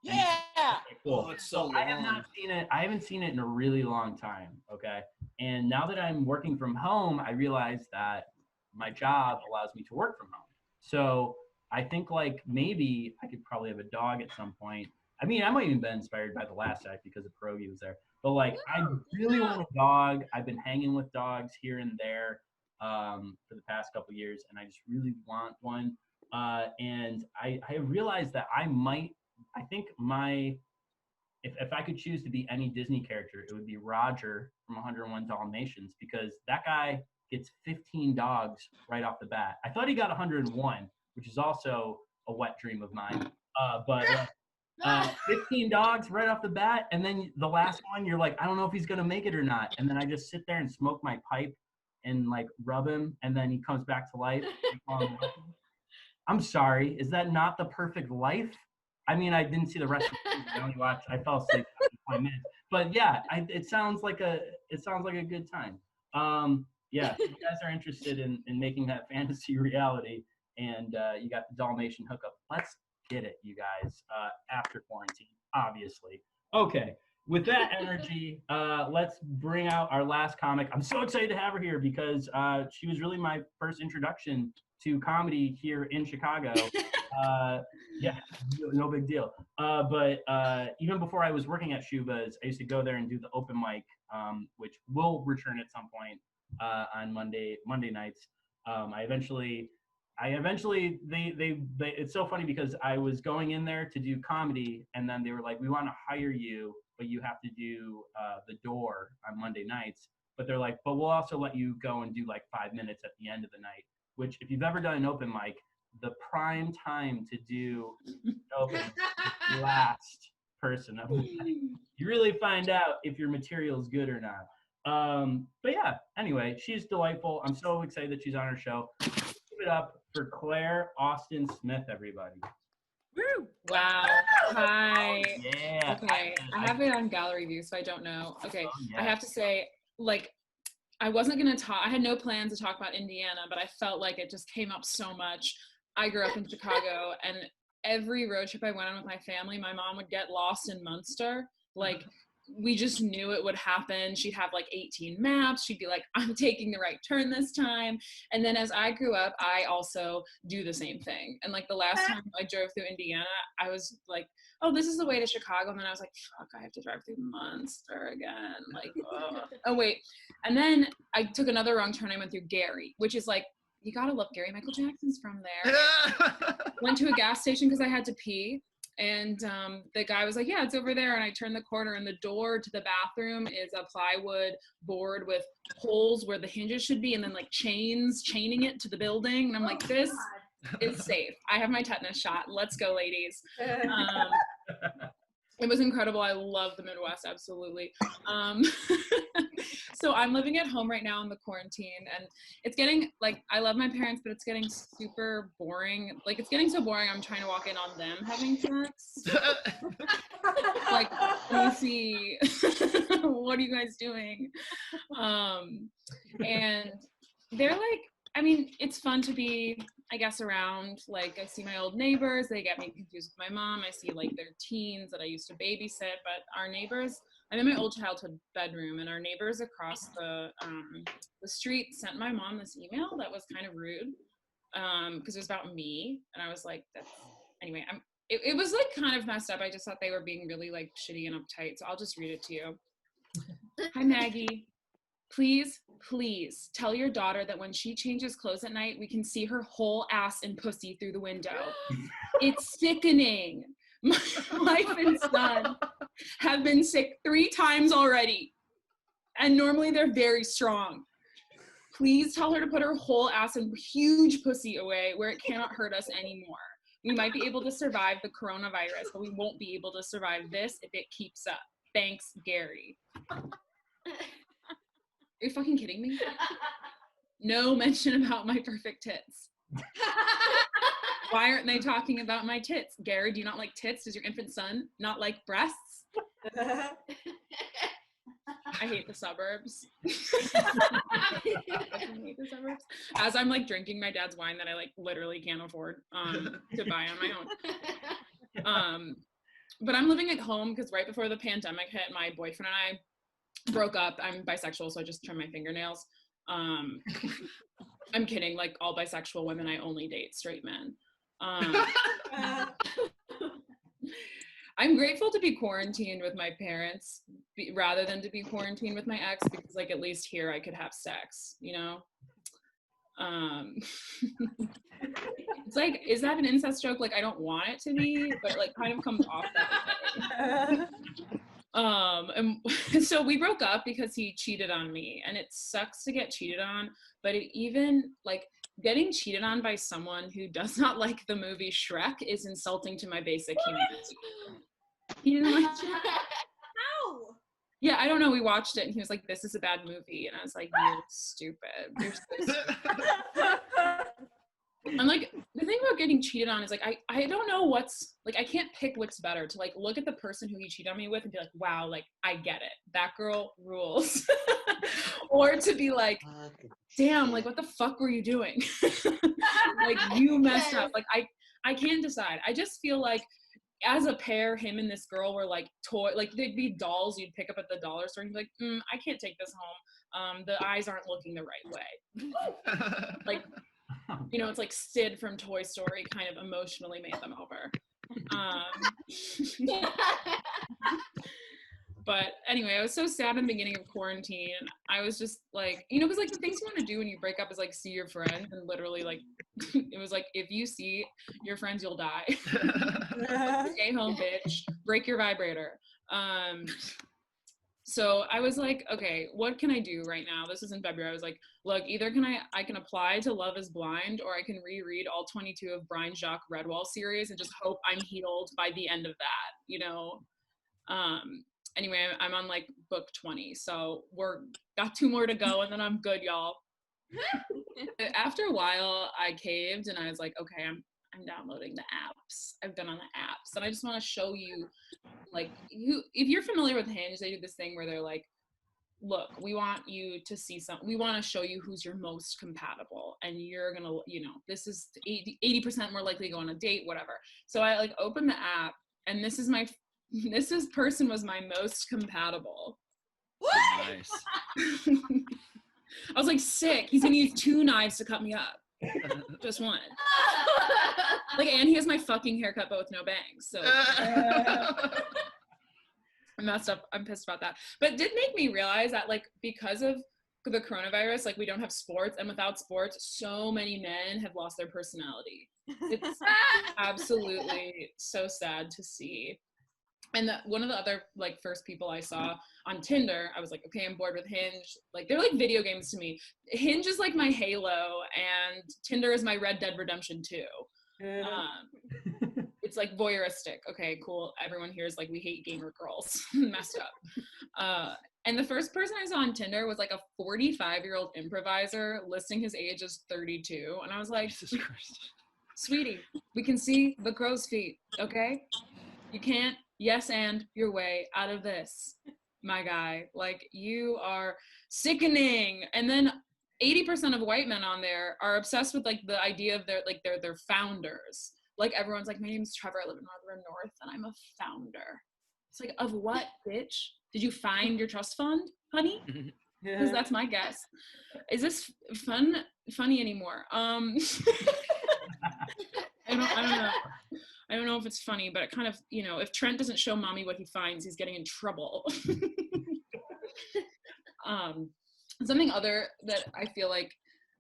[SPEAKER 12] Yeah.
[SPEAKER 5] Okay, cool.
[SPEAKER 2] Oh, it's so long.
[SPEAKER 5] I have not seen it. I haven't seen it in a really long time. Okay. And now that I'm working from home, I realize that my job allows me to work from home. So I think like maybe I could probably have a dog at some point. I mean, I might even been inspired by the last act because of Pierogi was there. But like, I really want a dog. I've been hanging with dogs here and there for the past couple of years, and I just really want one. And I realized that I think if I could choose to be any Disney character, it would be Roger from 101 Dalmatians, because that guy gets 15 dogs right off the bat. I thought he got 101, which is also a wet dream of mine. But 15 dogs right off the bat, and then the last one, you're like, I don't know if he's gonna make it or not. And then I just sit there and smoke my pipe and like rub him, and then he comes back to life. I'm sorry, is that not the perfect life? I mean, I didn't see the rest of the movie. I only watched. I fell asleep after 5 minutes. But yeah, it sounds like a good time. Yeah, if you guys are interested in making that fantasy reality, and you got the Dalmatian hookup, let's get it, you guys. After quarantine, obviously. Okay. With that energy, let's bring out our last comic. I'm so excited to have her here because she was really my first introduction to comedy here in Chicago. Yeah, no big deal. But even before I was working at Shuba's, I used to go there and do the open mic, which will return at some point on Monday nights. It's so funny because I was going in there to do comedy, and then they were like, we want to hire you, but you have to do the door on Monday nights. But they're like, but we'll also let you go and do like 5 minutes at the end of the night, which if you've ever done an open mic, the prime time to do open last person of the night. You really find out if your material is good or not. But yeah, anyway, she's delightful. I'm so excited that she's on our show. Give it up for Clare Austen-Smith, everybody.
[SPEAKER 14] Woo! Wow. Hi.
[SPEAKER 5] Yeah.
[SPEAKER 14] Okay. I have it on gallery view, so I don't know. Okay. I have to say, like, I wasn't going to talk. I had no plans to talk about Indiana, but I felt like it just came up so much. I grew up in Chicago, and every road trip I went on with my family, my mom would get lost in Munster. Like, we just knew it would happen. She'd have like 18 maps. She'd be like, I'm taking the right turn this time. And then as I grew up, I also do the same thing. And like the last time I drove through Indiana, I was like, oh, this is the way to Chicago. And then I was like, fuck, I have to drive through Munster again. Like, oh wait. And then I took another wrong turn. I went through Gary, which is like, you gotta love Gary. Michael Jackson's from there. Went to a gas station because I had to pee. And the guy was like, yeah, it's over there. And I turned the corner, and the door to the bathroom is a plywood board with holes where the hinges should be, and then like chaining it to the building. And I'm like, this is safe. I have my tetanus shot. Let's go, ladies. It was incredible. I love the Midwest, absolutely. So I'm living at home right now in the quarantine, and it's getting, like, I love my parents, but it's getting super boring. Like, it's getting so boring, I'm trying to walk in on them having sex. Like, Lucy, what are you guys doing? And they're like, I mean, it's fun to be, I guess, around. Like, I see my old neighbors, they get me confused with my mom. I see like their teens that I used to babysit, but our neighbors, I'm in my old childhood bedroom, and our neighbors across the street sent my mom this email that was kind of rude, because it was about me, and I was like, anyway, it was like kind of messed up. I just thought they were being really like shitty and uptight, so I'll just read it to you. Hi, Maggie. Please tell your daughter that when she changes clothes at night, we can see her whole ass and pussy through the window. It's sickening. My wife and son have been sick 3 times already, and normally they're very strong. Please tell her to put her whole ass and huge pussy away where it cannot hurt us anymore. We might be able to survive the coronavirus, but we won't be able to survive this if it keeps up. Thanks, Gary. Are you fucking kidding me? No mention about my perfect tits. Why aren't they talking about my tits? Gary, do you not like tits? Does your infant son not like breasts? I hate the suburbs. I hate the suburbs. As I'm like drinking my dad's wine that I like literally can't afford to buy on my own. But I'm living at home because right before the pandemic hit, my boyfriend and I broke up. I'm bisexual, so I just trim my fingernails. I'm kidding. Like, all bisexual women, I only date straight men. I'm grateful to be quarantined with my parents rather than to be quarantined with my ex, because like at least here I could have sex, you know? It's like, is that an incest joke? Like, I don't want it to be, but it like kind of comes off that way. And so we broke up because he cheated on me, and it sucks to get cheated on, but it even like getting cheated on by someone who does not like the movie Shrek is insulting to my basic humanity. He didn't like Shrek.
[SPEAKER 7] How?
[SPEAKER 14] Yeah, I don't know. We watched it and he was like, this is a bad movie. And I was like, you're stupid. You're so stupid. I'm like, the thing about getting cheated on is like, I don't know what's, like, I can't pick what's better, to like look at the person who he cheated on me with and be like, wow, like, I get it. That girl rules. Or to be like, damn, like, what the fuck were you doing? Like, you messed up. Like, I can't decide. I just feel like as a pair, him and this girl were like like they'd be dolls you'd pick up at the dollar store and you'd be like, I can't take this home. The eyes aren't looking the right way. Like, you know, it's like Sid from Toy Story kind of emotionally made them over. But anyway, I was so sad in the beginning of quarantine. I was just like, you know, because like the things you want to do when you break up is like see your friends, and literally like it was like, if you see your friends, you'll die. Stay home, bitch. Break your vibrator. So I was like, okay, what can I do right now? This is in February. I was like, look, either I can apply to Love is Blind, or I can reread all 22 of Brian Jacques Redwall series and just hope I'm healed by the end of that, you know? Anyway, I'm on like book 20, so got 2 more to go and then I'm good, y'all. After a while, I caved and I was like, okay, I'm downloading the apps. I've been on the apps, and I just want to show you, like, if you're familiar with Hinge, they do this thing where they're like, look, we want you to see we want to show you who's your most compatible, and you're gonna, you know, this is 80% more likely to go on a date, whatever. So I like opened the app, and this person was my most compatible.
[SPEAKER 2] Nice.
[SPEAKER 14] I was like, sick. He's gonna use 2 knives to cut me up. Just one. Like, and he has my fucking haircut, but with no bangs. So I messed up. I'm pissed about that. But it did make me realize that, like, because of the coronavirus, like we don't have sports, and without sports, so many men have lost their personality. It's absolutely so sad to see. And one of the other like first people I saw on Tinder, I was like, okay, I'm bored with Hinge. Like they're like video games to me. Hinge is like my Halo, and Tinder is my Red Dead Redemption 2. It's like voyeuristic. Okay, cool. Everyone here is like, we hate gamer girls. Messed up. And the first person I saw on Tinder was like a 45-year-old improviser listing his age as 32. And I was like, Jesus Christ. Sweetie, we can see the crow's feet, okay? You can't yes and your way out of this, my guy. Like, you are sickening. And then 80% of white men on there are obsessed with like the idea of their founders. Like everyone's like, my name's Trevor, I live in Rutherford North, and I'm a founder. It's like, of what, bitch? Did you find your trust fund, honey? Because that's my guess. Is this funny anymore? I don't know. I don't know if it's funny, but it kind of, you know, if Trent doesn't show mommy what he finds, he's getting in trouble. Something other that I feel like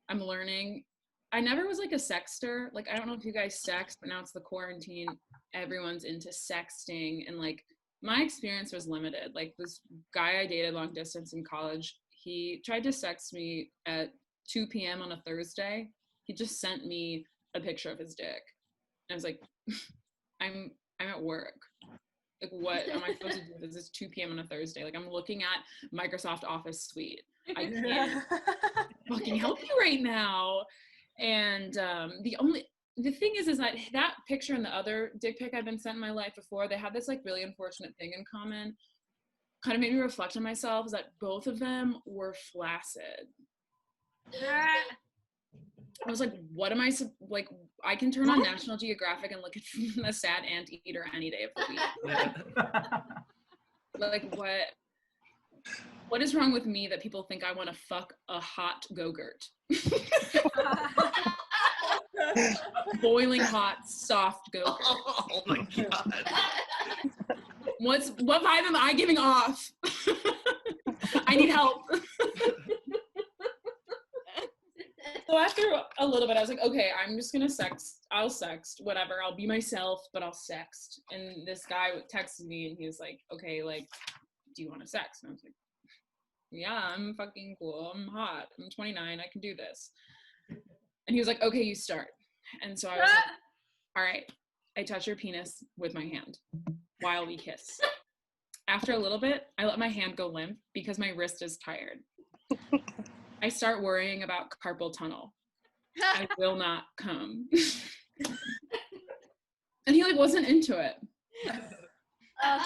[SPEAKER 14] I'm learning, I never was like a sexter. Like, I don't know if you guys sext, but now it's the quarantine. Everyone's into sexting, and like my experience was limited. Like this guy I dated long distance in college, he tried to sext me at 2 p.m. on a Thursday. He just sent me a picture of his dick. I was like, I'm at work. Like, what am I supposed to do? This is 2 p.m. on a Thursday. Like, I'm looking at Microsoft Office Suite. I can't fucking help you right now. And the thing is that picture and the other dick pic I've been sent in my life before, they had this like really unfortunate thing in common. Kind of made me reflect on myself, is that both of them were flaccid. I was like, what am I, like, I can turn on National Geographic and look at a sad anteater any day of the week. Like, what is wrong with me that people think I want to fuck a hot Go-Gurt? Boiling hot, soft Go-Gurt.
[SPEAKER 2] Oh my God.
[SPEAKER 14] What vibe am I giving off? I need help. So after a little bit, I was like, okay, I'm just gonna sext. I'll sext, whatever. I'll be myself, but I'll sext. And this guy texted me, and he was like, okay, like, do you want to sext? And I was like, yeah, I'm fucking cool. I'm hot. I'm 29. I can do this. And he was like, okay, you start. And so I was like, all right. I touch your penis with my hand while we kiss. After a little bit, I let my hand go limp because my wrist is tired. I start worrying about carpal tunnel. I will not come. And he like wasn't into it. And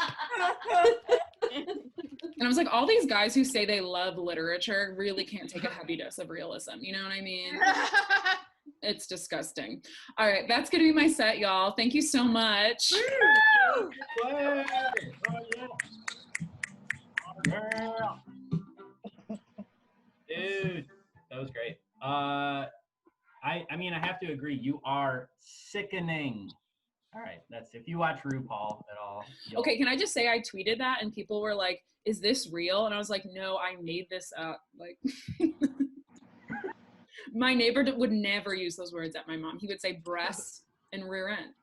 [SPEAKER 14] I was like, all these guys who say they love literature really can't take a heavy dose of realism. You know what I mean? It's disgusting. All right, that's gonna be my set, y'all. Thank you so much.
[SPEAKER 5] Dude, that was great. I mean, I have to agree. You are sickening. All right, that's if you watch RuPaul at all.
[SPEAKER 14] Okay, can I just say I tweeted that and people were like, "Is this real?" And I was like, "No, I made this up." Like, my neighbor would never use those words at my mom. He would say breasts and rear end.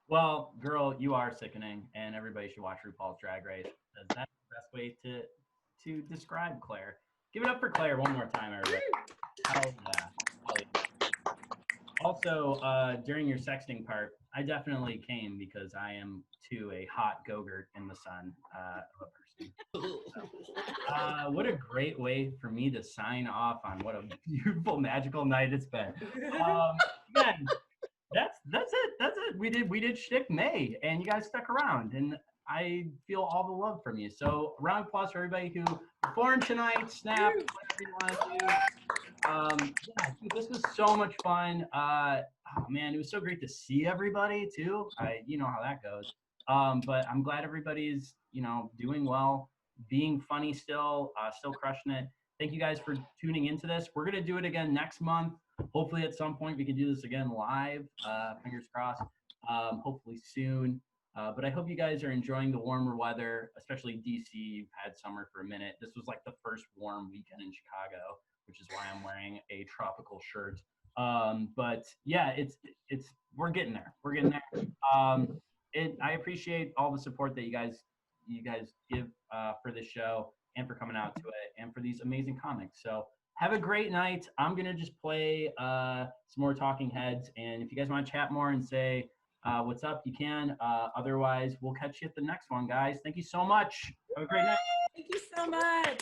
[SPEAKER 5] Well, girl, you are sickening, and everybody should watch RuPaul's Drag Race. That's the best way to describe Claire. Give it up for Claire one more time, everybody. Hell yeah. Also, during your sexting part, I definitely came because I am too a hot Go-Gurt in the sun of a person. So, what a great way for me to sign off on what a beautiful, magical night it's been. Again, that's it. We did Schtick May, and you guys stuck around, and I feel all the love from you. So round of applause for everybody who performed tonight. Snap, whatever you want to do. Yeah, dude, this was so much fun. Oh man, it was so great to see everybody too. You know how that goes. But I'm glad everybody's, you know, doing well, being funny still crushing it. Thank you guys for tuning into this. We're gonna do it again next month. Hopefully at some point we can do this again live. Fingers crossed. Hopefully soon. But I hope you guys are enjoying the warmer weather, especially DC. You've had summer for a minute. This was like the first warm weekend in Chicago, which is why I'm wearing a tropical shirt. But yeah, we're getting there. We're getting there. I appreciate all the support that you guys give for this show and for coming out to it and for these amazing comics. So have a great night. I'm gonna just play some more Talking Heads, and if you guys want to chat more and say what's up, you can. Otherwise, we'll catch you at the next one, guys. Thank you so much. Have a great night.
[SPEAKER 12] Thank you so much.